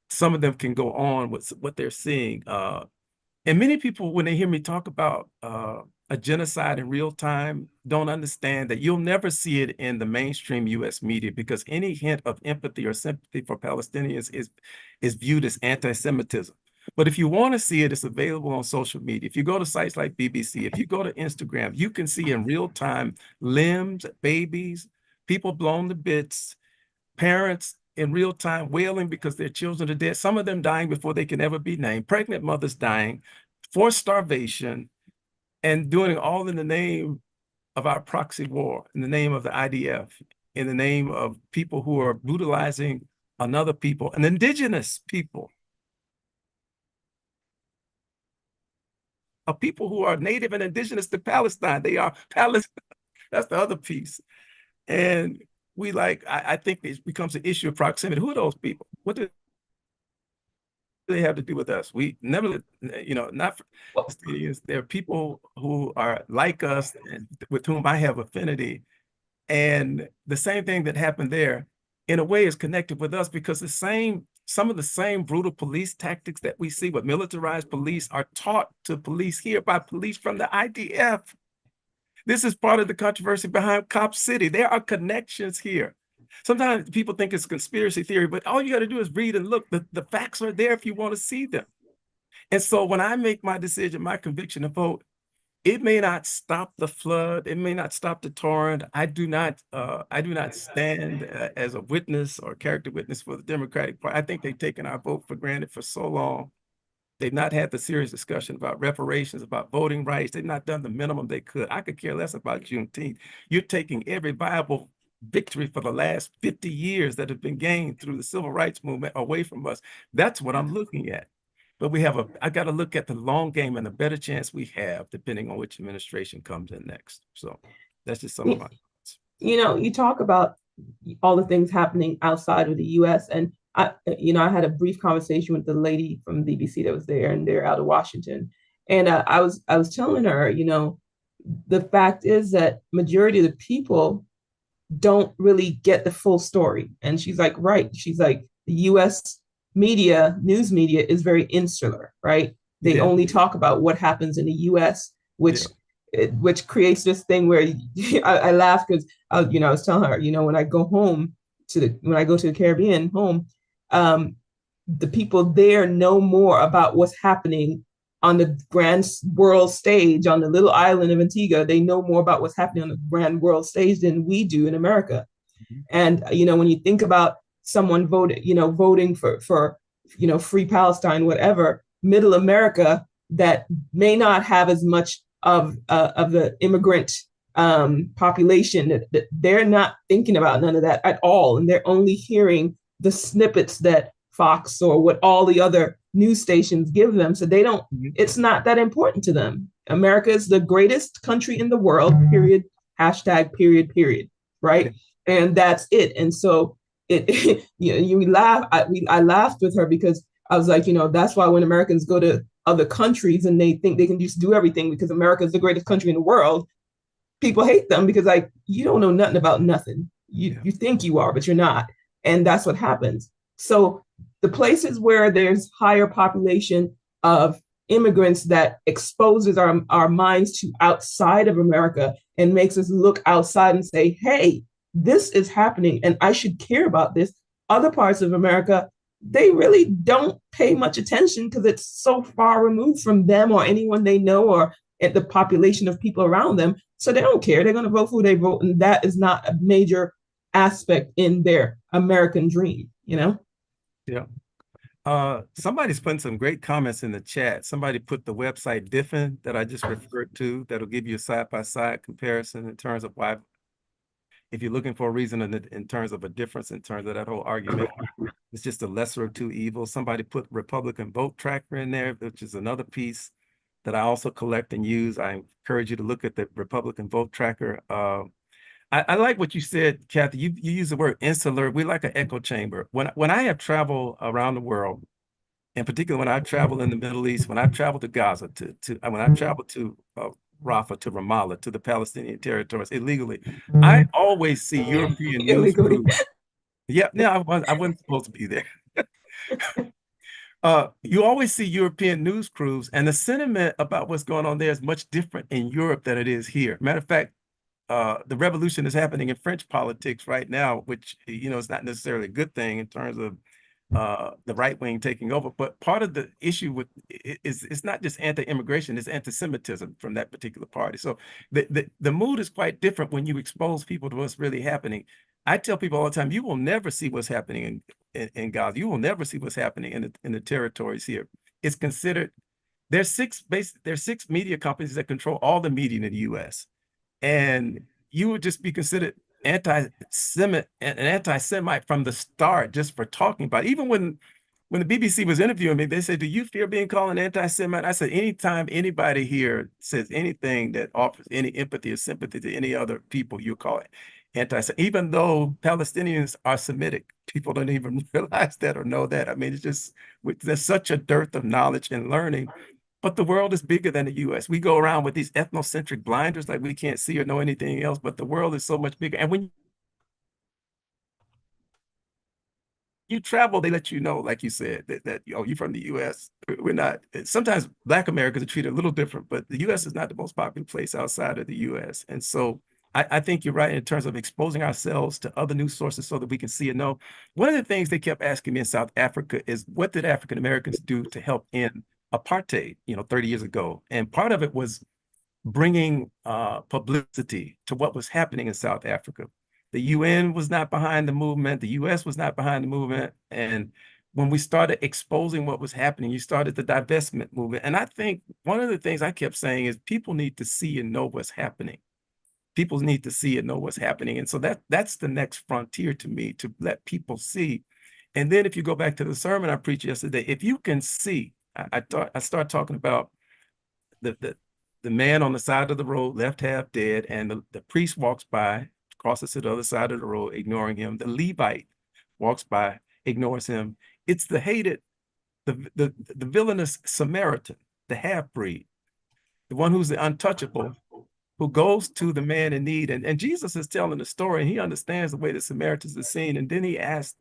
some of them can go on with what they're seeing. And many people, when they hear me talk about a genocide in real time, don't understand that you'll never see it in the mainstream US media, because any hint of empathy or sympathy for Palestinians is viewed as anti-Semitism. But if you want to see it, it's available on social media. If you go to sites like BBC, if you go to Instagram, you can see in real time limbs, babies, people blown to bits, parents in real time wailing because their children are dead, some of them dying before they can ever be named, pregnant mothers dying, forced starvation, and doing it all in the name of our proxy war, in the name of the IDF, in the name of people who are brutalizing another people, an indigenous people, of people who are native and indigenous to Palestine. They are Palestine. That's the other piece. And I think it becomes an issue of proximity. Who are those people? What do they have to do with us? We never, not Palestinians. There are people who are like us and with whom I have affinity. And the same thing that happened there, in a way, is connected with us, because some of the same brutal police tactics that we see with militarized police are taught to police here by police from the IDF. This is part of the controversy behind Cop City. There are connections here. Sometimes people think it's conspiracy theory, but all you got to do is read and look. The facts are there if you want to see them. And so when I make my decision, my conviction to vote, it may not stop the flood. It may not stop the torrent. I do not stand as a witness or character witness for the Democratic Party. I think they've taken our vote for granted for so long. They've not had the serious discussion about reparations, about voting rights. They've not done the minimum they could. I could care less about Juneteenth. You're taking every viable victory for the last 50 years that have been gained through the civil rights movement away from us. That's what I'm looking at. But I got to look at the long game and the better chance we have, depending on which administration comes in next. So that's just some of my thoughts.
You talk about all the things happening outside of the US, and I had a brief conversation with the lady from BBC that was there, and they're out of Washington. And I was telling her, the fact is that majority of the people don't really get the full story. And she's like, right. She's like, the US news media is very insular, right? They only talk about what happens in the US, which creates this thing where I laugh because I was telling her, when I go home when I go to the Caribbean home, the people there know more about what's happening on the grand world stage on the little island of Antigua. They know more about what's happening on the grand world stage than we do in America. Mm-hmm. And when you think about someone voting for free Palestine, whatever, middle America that may not have as much of the immigrant population, that they're not thinking about none of that at all, and they're only hearing the snippets that Fox or what all the other news stations give them. So they don't, it's not that important to them. America is the greatest country in the world, period, hashtag, period, right? And that's it. And so you laugh. I laughed with her because I was like, that's why when Americans go to other countries and they think they can just do everything because America is the greatest country in the world, people hate them because you don't know nothing about nothing. You think you are, but you're not. And that's what happens. So the places where there's higher population of immigrants that exposes our minds to outside of America and makes us look outside and say, hey, this is happening and I should care about this. Other parts of America, they really don't pay much attention because it's so far removed from them or anyone they know or at the population of people around them. So they don't care. They're going to vote for who they vote. And that is not a major aspect in their American dream, Yeah.
Somebody's putting some great comments in the chat. Somebody put the website Diffin that I just referred to. That'll give you a side-by-side comparison in terms of why, if you're looking for a reason in terms of a difference, in terms of that whole argument, it's just a lesser of two evils. Somebody put Republican Vote Tracker in there, which is another piece that I also collect and use. I encourage you to look at the Republican Vote Tracker. I like what you said, Kathy. You use the word insular. We like an echo chamber. When I have traveled around the world, in particular when I travel in the Middle East, when I travel to Gaza, when I travel to Rafah, to Ramallah, to the Palestinian territories illegally, I always see European news crews. Yeah, I wasn't supposed to be there. You always see European news crews, and the sentiment about what's going on there is much different in Europe than it is here. Matter of fact, the revolution is happening in French politics right now, which, is not necessarily a good thing in terms of the right wing taking over. But part of the issue with it's not just anti-immigration, it's anti-Semitism from that particular party. So the mood is quite different when you expose people to what's really happening. I tell people all the time, you will never see what's happening in Gaza. You will never see what's happening in the territories here. It's considered, there's six media companies that control all the media in the US. And you would just be considered anti-Semite from the start just for talking about it. Even when the BBC was interviewing me, they said, do you fear being called an anti-Semite? I said, anytime anybody here says anything that offers any empathy or sympathy to any other people, you call it anti-Semite. Even though Palestinians are Semitic, people don't even realize that or know that. I mean, it's just, there's such a dearth of knowledge and learning. But the world is bigger than the US. We go around with these ethnocentric blinders, like we can't see or know anything else, but the world is so much bigger. And when you travel, they let you know, like you said, that you're from the US. We're not, sometimes Black Americans are treated a little different, but the US is not the most popular place outside of the US. And so I think you're right in terms of exposing ourselves to other news sources so that we can see and know. One of the things they kept asking me in South Africa is, what did African Americans do to help end apartheid, 30 years ago? And part of it was bringing publicity to what was happening in South Africa. The UN was not behind the movement. The US was not behind the movement. And when we started exposing what was happening, you started the divestment movement. And I think one of the things I kept saying is people need to see and know what's happening. People need to see and know what's happening. And so that's the next frontier to me, to let people see. And then if you go back to the sermon I preached yesterday, if you can see, I start talking about the man on the side of the road, left half dead, and the priest walks by, crosses to the other side of the road, ignoring him. The Levite walks by, ignores him. It's the hated, the villainous Samaritan, the half-breed, the one who's the untouchable, who goes to the man in need. And Jesus is telling the story, and he understands the way the Samaritans are seen. And then he asked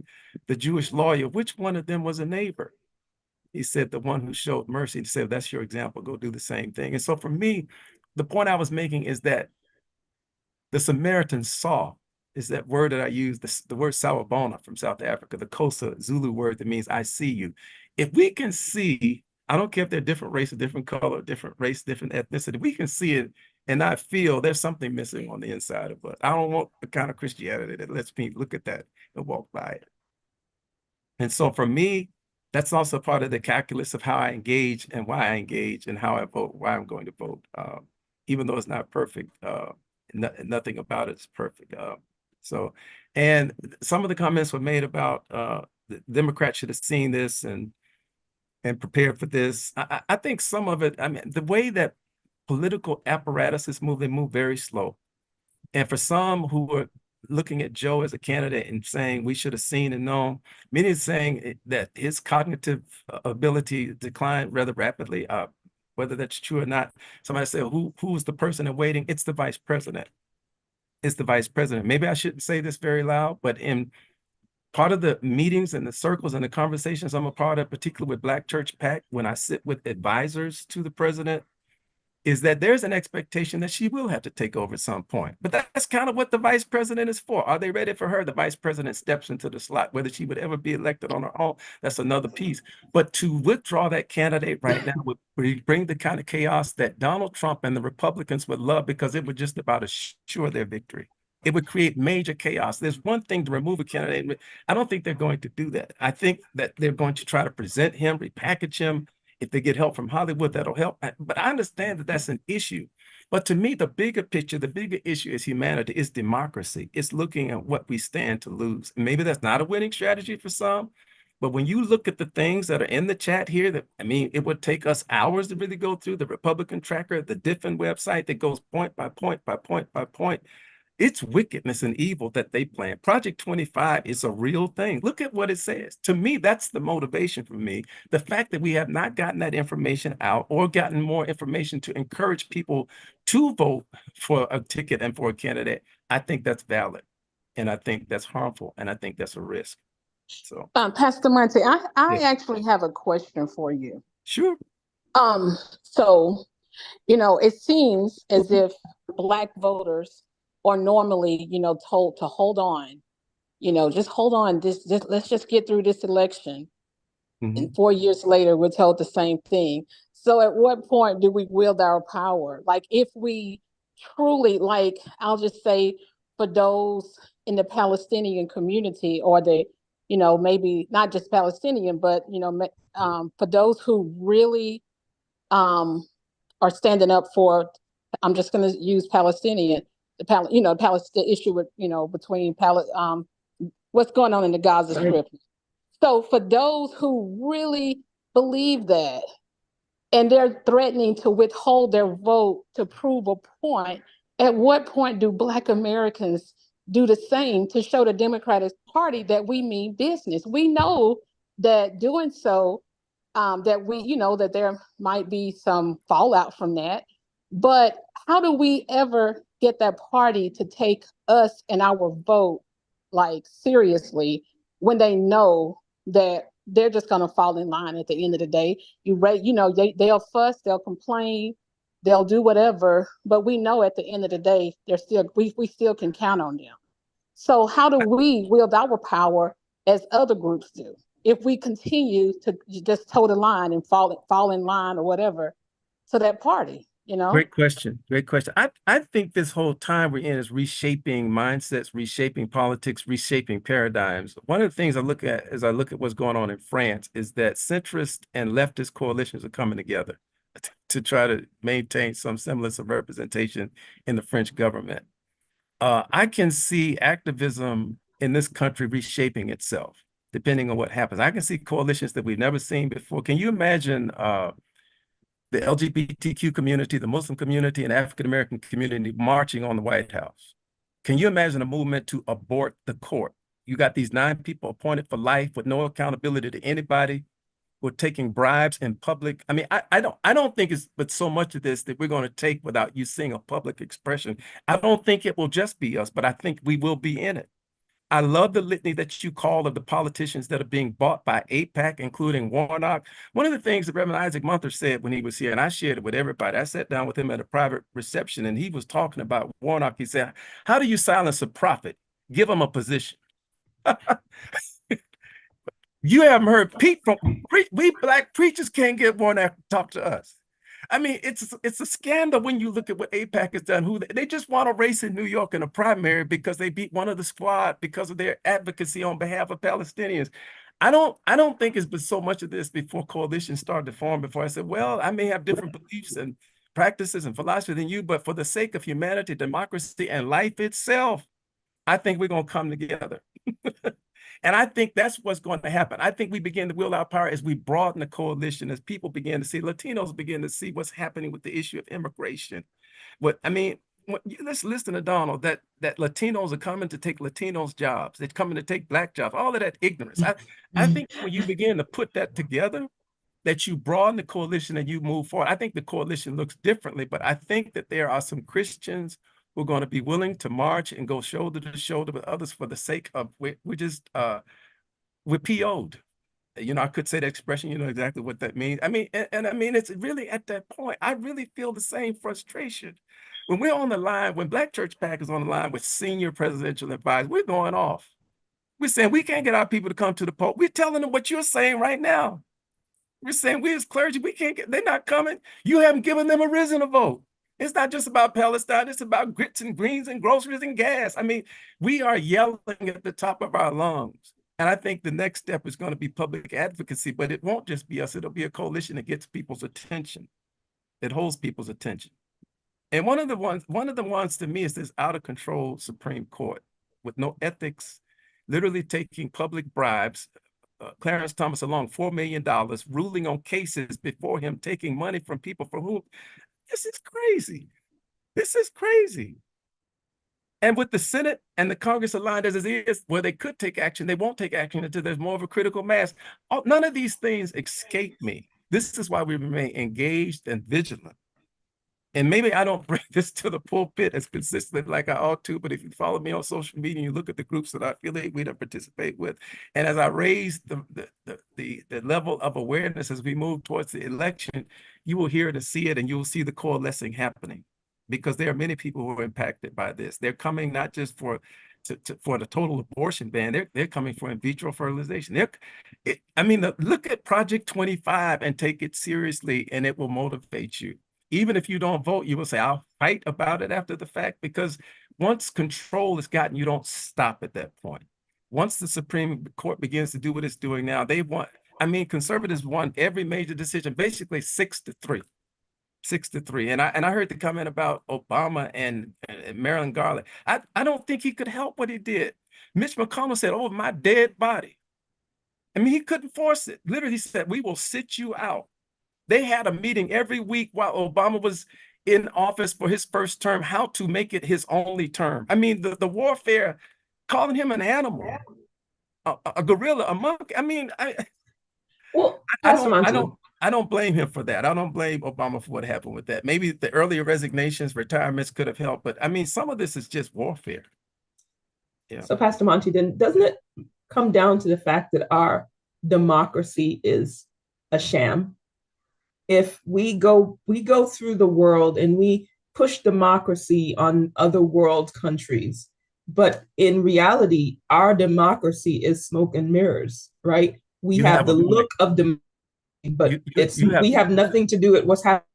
the Jewish lawyer, which one of them was a neighbor? He said, the one who showed mercy. He said, that's your example, go do the same thing. And so for me, the point I was making is that the Samaritan saw, is that word that I use, the word sawubona from South Africa, the Xhosa Zulu word that means I see you. If we can see, I don't care if they're different race or different color, different race, different ethnicity, we can see it and I feel there's something missing on the inside of us. I don't want the kind of Christianity that lets me look at that and walk by it. And so for me, that's also part of the calculus of how I engage and why I engage and how I vote, why I'm going to vote. Even though it's not perfect, nothing about it is perfect. And some of the comments were made about the Democrats should have seen this and prepared for this. I think some of it, I mean, the way that political apparatuses move, they move very slow. And for some who are looking at Joe as a candidate and saying we should have seen and known, many are saying that his cognitive ability declined rather rapidly. Whether that's true or not, somebody said, who's the person in waiting? It's the vice president. It's the vice president. Maybe I shouldn't say this very loud, but in part of the meetings and the circles and the conversations I'm a part of, particularly with Black Church PAC, when I sit with advisors to the president, is that there's an expectation that she will have to take over at some point. But that's kind of what the vice president is for. Are they ready for her? The vice president steps into the slot. Whether she would ever be elected on her own, that's another piece. But to withdraw that candidate right now would bring the kind of chaos that Donald Trump and the Republicans would love, because it would just about assure their victory. It would create major chaos. There's one thing to remove a candidate. I don't think they're going to do that. I think that they're going to try to present him, repackage him. If they get help from Hollywood, that'll help. But I understand that that's an issue. But to me, the bigger picture, the bigger issue is humanity, is democracy. It's looking at what we stand to lose. And maybe that's not a winning strategy for some. But when you look at the things that are in the chat here, that, I mean, it would take us hours to really go through the Republican tracker, the Diffin website that goes point by point by point by point. It's wickedness and evil that they plan. Project 25 is a real thing. Look at what it says. To me, that's the motivation for me. The fact that we have not gotten that information out or gotten more information to encourage people to vote for a ticket and for a candidate, I think that's valid. And I think that's harmful. And I think that's a risk. So,
Pastor Monte, I
yeah.
actually have a question for you.
Sure.
So, you know, it seems as if Black voters are normally, you know, told to hold on, you know, just hold on. Let's just get through this election.
Mm-hmm.
And 4 years later, we're told the same thing. So at what point do we wield our power? Like if we truly, like, I'll just say for those in the Palestinian community, or the, you know, maybe not just Palestinian, but, you know, for those who really are standing up for, I'm just going to use Palestinian, the issue with, you know, between what's going on in the Gaza Strip. So for those who really believe that, and they're threatening to withhold their vote to prove a point, at what point do Black Americans do the same to show the Democratic Party that we mean business? We know that doing so, that we, you know, that there might be some fallout from that, but how do we ever get that party to take us and our vote like seriously when they know that they're just going to fall in line at the end of the day? They'll fuss, they'll complain, they'll do whatever, but we know at the end of the day, we still can count on them. So how do we wield our power as other groups do if we continue to just toe the line and fall in line or whatever to that party? You know?
Great question. Great question. I think this whole time we're in is reshaping mindsets, reshaping politics, reshaping paradigms. One of the things I look at as I look at what's going on in France is that centrist and leftist coalitions are coming together to try to maintain some semblance of representation in the French government. I can see activism in this country reshaping itself, depending on what happens. I can see coalitions that we've never seen before. Can you imagine the LGBTQ community, the Muslim community, and African-American community marching on the White House? Can you imagine a movement to abort the court? You got these 9 people appointed for life with no accountability to anybody. We're taking bribes in public. I mean, I don't think it's but so much of this that we're going to take without you seeing a public expression. I don't think it will just be us, but I think we will be in it. I love the litany that you call of the politicians that are being bought by AIPAC, including Warnock. One of the things that Reverend Isaac Munther said when he was here, and I shared it with everybody, I sat down with him at a private reception, and he was talking about Warnock. He said, how do you silence a prophet? Give him a position. You haven't heard Pete from, we Black preachers can't get Warnock to talk to us. I mean, it's a scandal when you look at what AIPAC has done. They just won a race in New York in a primary because they beat one of the squad because of their advocacy on behalf of Palestinians. I don't think it's been so much of this before coalition started to form. Before I said, well, I may have different beliefs and practices and philosophy than you, but for the sake of humanity, democracy, and life itself, I think we're going to come together. And I think that's what's going to happen. I think we begin to wield our power as we broaden the coalition, as people begin to see, Latinos begin to see what's happening with the issue of immigration. Let's listen to Donald, that Latinos are coming to take Latinos' jobs. They're coming to take Black jobs, all of that ignorance. I think when you begin to put that together, that you broaden the coalition and you move forward. I think the coalition looks differently, but I think that there are some Christians who are going to be willing to march and go shoulder to shoulder with others for the sake of, we're PO'd. You know, I could say the expression, you know exactly what that means. I mean, and I mean, it's really at that point, I really feel the same frustration. When we're on the line, when Black Church PAC is on the line with senior presidential advisors, we're going off. We're saying we can't get our people to come to the Pope. We're telling them what you're saying right now. We're saying we as clergy, we can't get, they're not coming. You haven't given them a reason to vote. It's not just about Palestine. It's about grits and greens and groceries and gas. I mean, we are yelling at the top of our lungs. And I think the next step is going to be public advocacy, but it won't just be us. It'll be a coalition that gets people's attention. It holds people's attention. And one of the ones to me is this out of control Supreme Court with no ethics, literally taking public bribes. Clarence Thomas along $4 million, ruling on cases before him, taking money from people for whom. This is crazy. This is crazy. And with the Senate and the Congress aligned as it is, where they could take action, they won't take action until there's more of a critical mass. None of these things escape me. This is why we remain engaged and vigilant. And maybe I don't bring this to the pulpit as consistently like I ought to, but if you follow me on social media, you look at the groups that I affiliate with and participate with, and as I raise the level of awareness as we move towards the election, you will hear it and see it, and you will see the coalescing happening, because there are many people who are impacted by this. They're coming not just for the total abortion ban, they're coming for in vitro fertilization. Look at Project 25 and take it seriously, and it will motivate you. Even if you don't vote, you will say, I'll fight about it after the fact, because once control is gotten, you don't stop at that point. Once the Supreme Court begins to do what it's doing now, conservatives won every major decision, basically 6-3. 6-3. And I heard the comment about Obama and Marilyn Garland. I don't think he could help what he did. Mitch McConnell said, oh, my dead body. I mean, he couldn't force it. Literally, he said, we will sit you out. They had a meeting every week while Obama was in office for his first term, how to make it his only term. I mean, the warfare, calling him an animal, a gorilla, a monkey. I mean, I don't blame him for that. I don't blame Obama for what happened with that. Maybe the earlier resignations, retirements could have helped, but I mean, some of this is just warfare. Yeah.
So Pastor Monty, then doesn't it come down to the fact that our democracy is a sham? If we go through the world and we push democracy on other world countries, but in reality, our democracy is smoke and mirrors, right? We have the look of democracy, but we have nothing to do with what's happening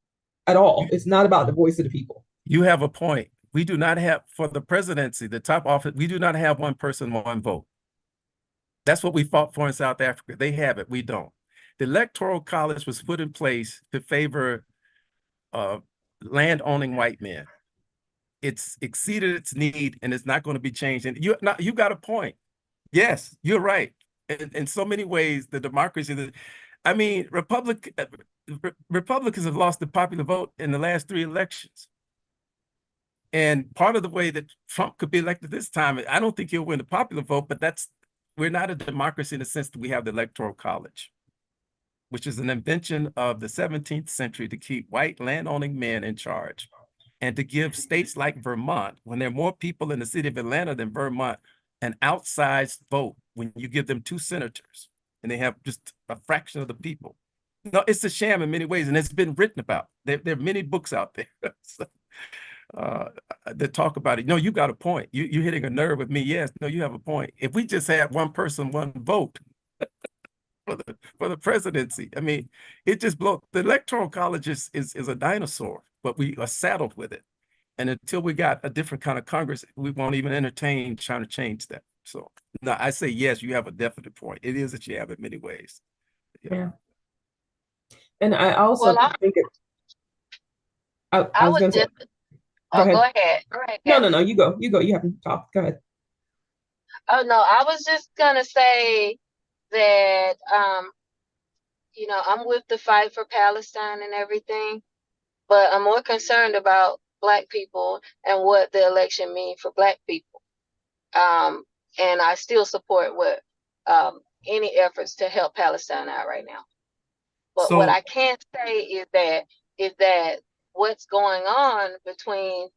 at all. It's not about the voice of the people.
You have a point. We do not have, for the presidency, the top office, we do not have one person, one vote. That's what we fought for in South Africa. They have it, we don't. The Electoral College was put in place to favor land-owning white men. It's exceeded its need, and it's not going to be changed. And you got a point. Yes, you're right. In so many ways, the democracy, Republicans have lost the popular vote in the last 3 elections. And part of the way that Trump could be elected this time, I don't think he'll win the popular vote, but that's we're not a democracy in the sense that we have the Electoral College, which is an invention of the 17th century to keep white landowning men in charge and to give states like Vermont, when there are more people in the city of Atlanta than Vermont, an outsized vote when you give them 2 senators and they have just a fraction of the people. No, it's a sham in many ways, and it's been written about. There are many books out there that talk about it. No, you got a point. You're hitting a nerve with me. Yes, no, you have a point. If we just had one person, one vote for the presidency, I mean, it just blows. The Electoral College is a dinosaur, but we are saddled with it. And until we got a different kind of Congress, we won't even entertain trying to change that. So no, I say yes, you have a definite point. It is a jab in many ways.
Yeah. And I also
Well,
think it, I
I
was
was
going to say,
just, oh, go ahead. Go ahead.
no,
Kathy.
no, you go. You haven't talked. Go ahead.
Oh, no, I was just gonna say that, I'm with the fight for Palestine and everything, but I'm more concerned about Black people and what the election means for Black people. And I still support any efforts to help Palestine out right now. But what I can't say is that what's going on between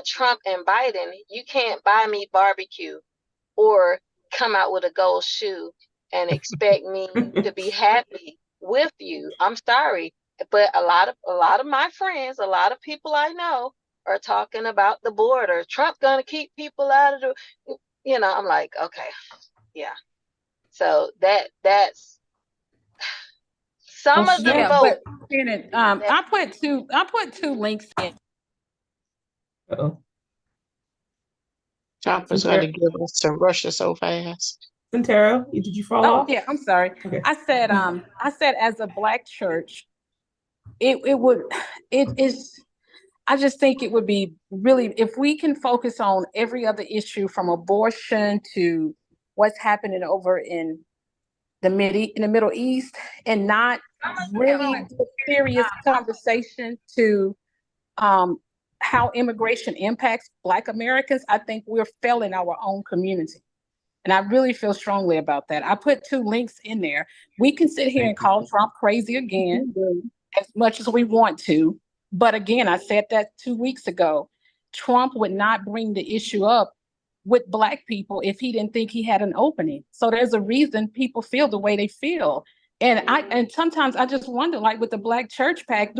Trump and Biden, you can't buy me barbecue or come out with a gold shoe and expect me to be happy with you. I'm sorry, but a lot of my friends, a lot of people I know are talking about the border. Trump gonna keep people out of the, I'm like, okay, yeah. So that's some of the
Yeah,
vote.
but Shannon, I put two links in.
Uh-oh.
Trump is going to give us to Russia so fast.
Santara, did you fall
Oh
off?
yeah, I'm sorry.
Okay.
I said as a Black church, it is. I just think it would be really, if we can focus on every other issue from abortion to what's happening over in the Middle East, and not really do a serious conversation to how immigration impacts Black Americans, I think we're failing our own community. And I really feel strongly about that. I put 2 links in there. We can sit here and call Trump crazy again as much as we want to. But again, I said that 2 weeks ago, Trump would not bring the issue up with Black people if he didn't think he had an opening. So there's a reason people feel the way they feel. And sometimes I just wonder, like with the Black Church PAC,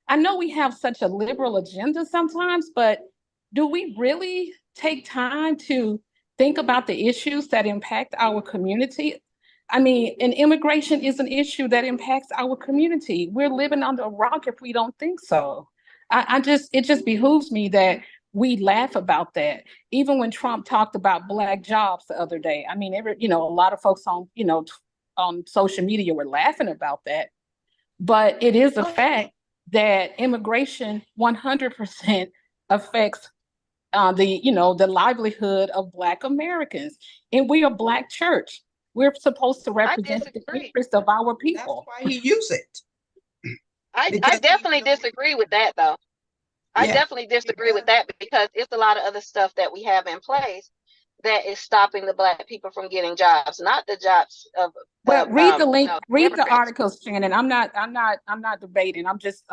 I know we have such a liberal agenda sometimes, but do we really take time to think about the issues that impact our community? I mean, and immigration is an issue that impacts our community. We're living under a rock if we don't think so. It just behooves me that we laugh about that. Even when Trump talked about Black jobs the other day, I mean, a lot of folks on social media were laughing about that. But it is a fact that immigration 100% affects the livelihood of Black Americans. And we are Black church. We're supposed to represent the interest of our people.
That's why he used it.
I definitely disagree with that, though. I definitely disagree with that, because it's a lot of other stuff that we have in place that is stopping the Black people from getting jobs, not the jobs of.
Well, read the link, read the articles, Shannon. I'm not debating. I'm just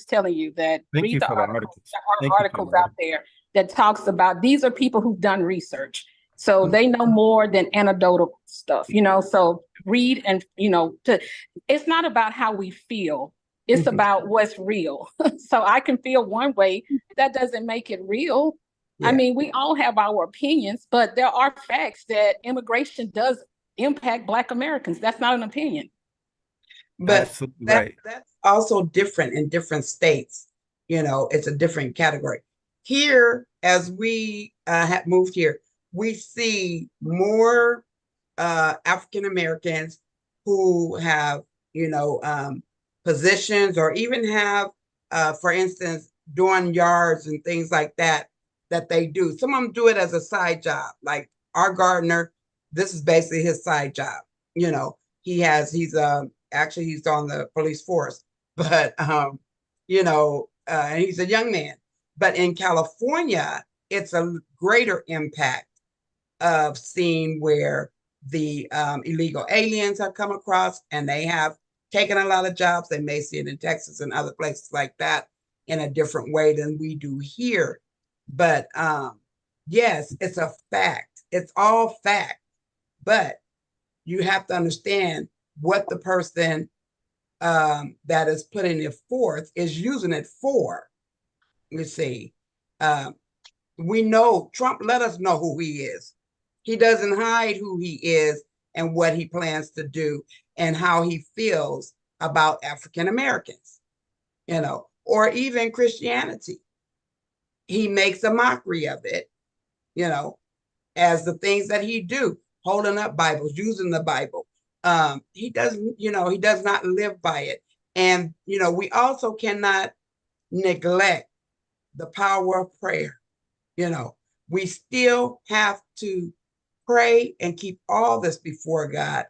telling you that.
Thank you for the articles. There are
articles out there that talks about, these are people who've done research. So they know more than anecdotal stuff, so read and, it's not about how we feel. It's about what's real. So I can feel one way, that doesn't make it real. Yeah. I mean, we all have our opinions, but there are facts that immigration does impact Black Americans. That's not an opinion.
But that's also different in different states. It's a different category. Here, as we have moved here, we see more African Americans who have, positions, or even have, for instance, doing yards and things like that they do. Some of them do it as a side job. Like our gardener, this is basically his side job. He's actually he's on the police force, but and he's a young man. But in California, it's a greater impact of seeing where the illegal aliens have come across, and they have taken a lot of jobs. They may see it in Texas and other places like that in a different way than we do here. But yes, it's a fact. It's all fact. But you have to understand what the person that is putting it forth is using it for. You see, we know Trump let us know who he is. He doesn't hide who he is and what he plans to do and how he feels about African Americans, or even Christianity. He makes a mockery of it, as the things that he do, holding up Bibles, using the Bible. He doesn't, he does not live by it. And, we also cannot neglect the power of prayer. We still have to pray and keep all this before God,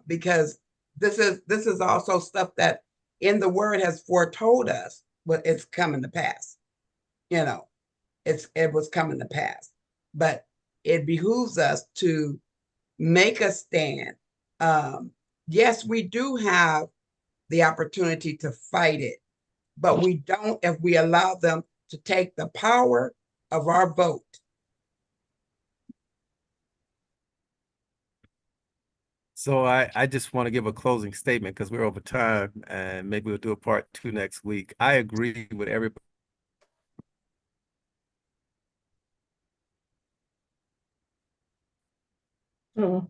because this is also stuff that in the word has foretold us, but it's coming to pass. It was coming to pass, but it behooves us to make a stand. Yes, we do have the opportunity to fight it, but we don't if we allow them to take the power of our vote.
So I just want to give a closing statement because we're over time, and maybe we'll do a part 2 next week. I agree with everybody.
Did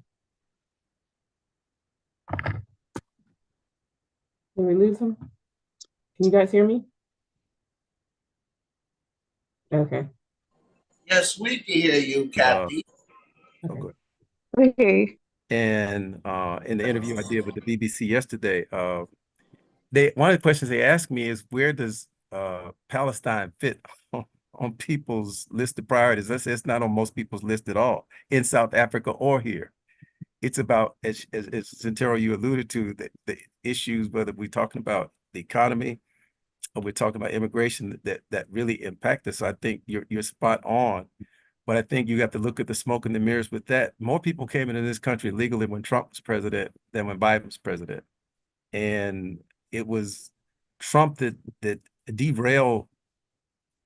we lose him? Can you guys hear me? Okay.
Yes, we can hear you, Kathy.
Okay.
Okay.
And in the interview I did with the BBC yesterday, one of the questions they asked me is, where does Palestine fit on people's list of priorities? I said it's not on most people's list at all in South Africa or here. It's about, as Santero, you alluded to, the issues, whether we're talking about the economy or we're talking about immigration, that really impact us. So I think you're spot on. But I think you have to look at the smoke and the mirrors with that. More people came into this country legally when Trump was president than when Biden was president. And it was Trump that derailed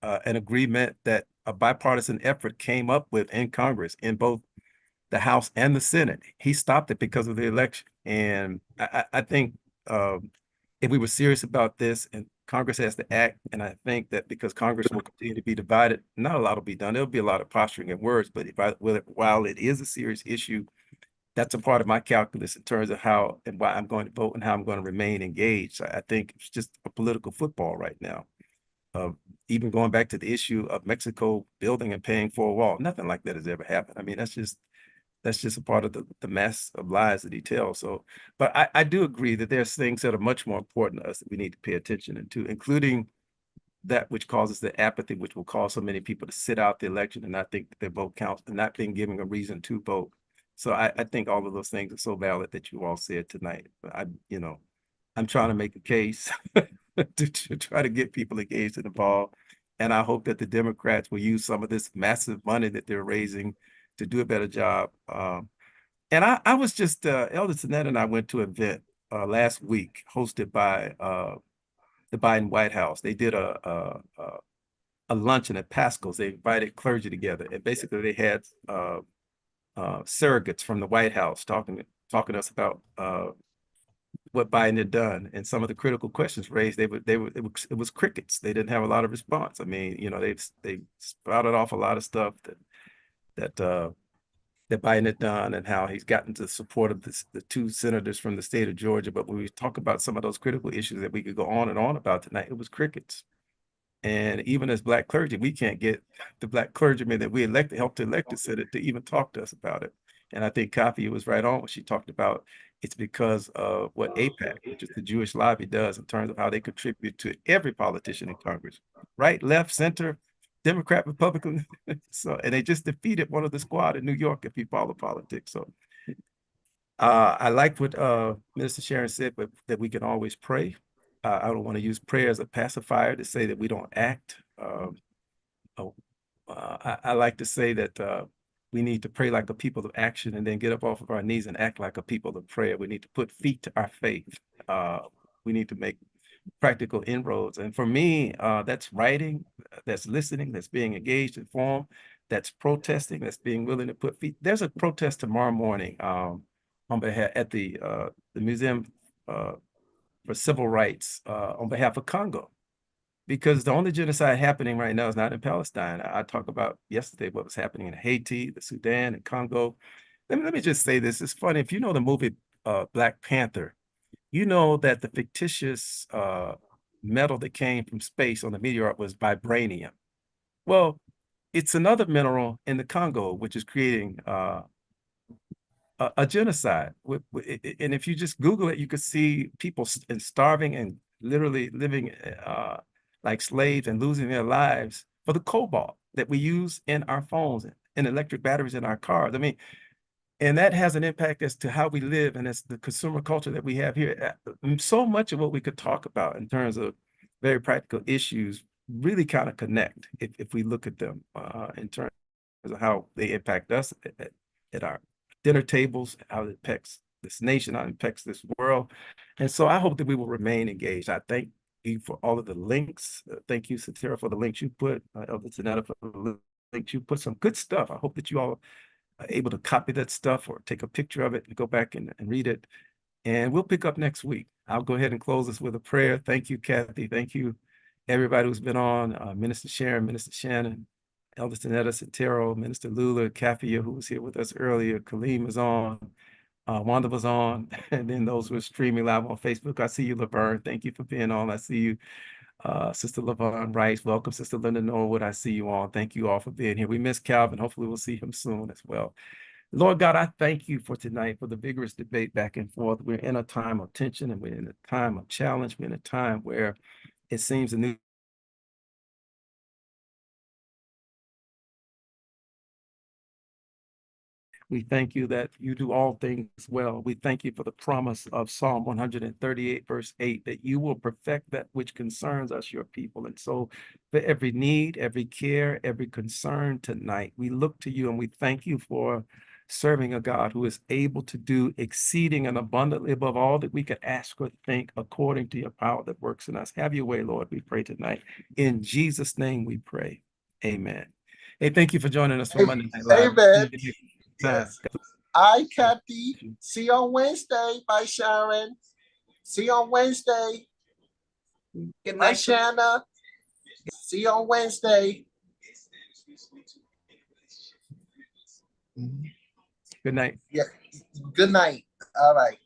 an agreement that a bipartisan effort came up with in Congress, in both the House and the Senate. He stopped it because of the election. And I think if we were serious about this, and Congress has to act, and I think that because Congress will continue to be divided, not a lot will be done. There'll be a lot of posturing and words, but while it is a serious issue, that's a part of my calculus in terms of how and why I'm going to vote and how I'm going to remain engaged. I think it's just a political football right now. Even going back to the issue of Mexico building and paying for a wall, nothing like that has ever happened. I mean, that's just a part of the mess of lies that he tells. So, but I do agree that there's things that are much more important to us that we need to pay attention to, including that which causes the apathy, which will cause so many people to sit out the election and not think that their vote counts and not being given a reason to vote. So I think all of those things are so valid that you all said tonight. But I'm trying to make a case to try to get people engaged and involved. And I hope that the Democrats will use some of this massive money that they're raising to do a better job. And I was just, Elder Sinet and I went to an event last week hosted by the Biden White House. They did a luncheon at Pascal's. They invited clergy together, and basically they had surrogates from the White House talking to us about what Biden had done and some of the critical questions raised. It was crickets. They didn't have a lot of response. I mean, they spouted off a lot of stuff that Biden had done and how he's gotten the support of the 2 senators from the state of Georgia. But when we talk about some of those critical issues that we could go on and on about tonight, it was crickets. And even as Black clergy, we can't get the Black clergymen that we helped to elect the Senate to even talk to us about it. And I think Kafi was right on when she talked about it's because of what AIPAC, which is the Jewish lobby, does in terms of how they contribute to every politician in Congress, right, left, center, Democrat, Republican. So, and they just defeated one of the squad in New York, if you follow politics. So I liked what Minister Sharon said, but that we can always pray. I don't want to use prayer as a pacifier to say that we don't act. I like to say that we need to pray like a people of action and then get up off of our knees and act like a people of prayer. We need to put feet to our faith. We need to make practical inroads. And for me, that's writing, that's listening, that's being engaged, informed, that's protesting, that's being willing to put feet. There's a protest tomorrow morning on behalf at the Museum for Civil Rights on behalf of Congo, because the only genocide happening right now is not in Palestine. I talked about yesterday what was happening in Haiti, the Sudan, and Congo. Let me just say this. It's funny. If you know the movie Black Panther, you know that the fictitious metal that came from space on the meteor was vibranium. Well, it's another mineral in the Congo, which is creating a genocide. And if you just Google it, you could see people starving and literally living like slaves and losing their lives for the cobalt that we use in our phones and electric batteries in our cars. I mean, and that has an impact as to how we live and as the consumer culture that we have here. So much of what we could talk about in terms of very practical issues really kind of connect if we look at them in terms of how they impact us at our dinner tables, how it impacts this nation, how it impacts this world. And so I hope that we will remain engaged. I thank you for all of the links. Thank you, Satira, for the links you put, Elder Tanetta for the links you put, some good stuff. I hope that you all are able to copy that stuff or take a picture of it and go back and read it. And we'll pick up next week. I'll go ahead and close this with a prayer. Thank you, Kathy. Thank you, everybody who's been on, Minister Sharon, Minister Shannon, Elder Tanetta, Satiro, Minister Lula, Kafia, who was here with us earlier, Kaleem was on, Wanda was on, and then those who are streaming live on Facebook. I see you, Laverne. Thank you for being on. I see you, Sister Laverne Rice. Welcome, Sister Linda Norwood. I see you all. Thank you all for being here. We miss Calvin. Hopefully we'll see him soon as well. Lord God, I thank you for tonight, for the vigorous debate back and forth. We're in a time of tension and we're in a time of challenge. We're in a time where it seems a new We thank you that you do all things well. We thank you for the promise of Psalm 138, verse 8, that you will perfect that which concerns us, your people. And so for every need, every care, every concern tonight, we look to you and we thank you for serving a God who is able to do exceeding and abundantly above all that we could ask or think according to your power that works in us. Have your way, Lord, we pray tonight. In Jesus' name we pray. Amen. Hey, thank you for joining us for Monday Night Live.
Amen. Yes. Hi, Kathy. See you on Wednesday. Bye, Sharon. See you on Wednesday.
Good night,
Bye, Shanna. See you on Wednesday.
Good night.
Yeah. Good night. All right.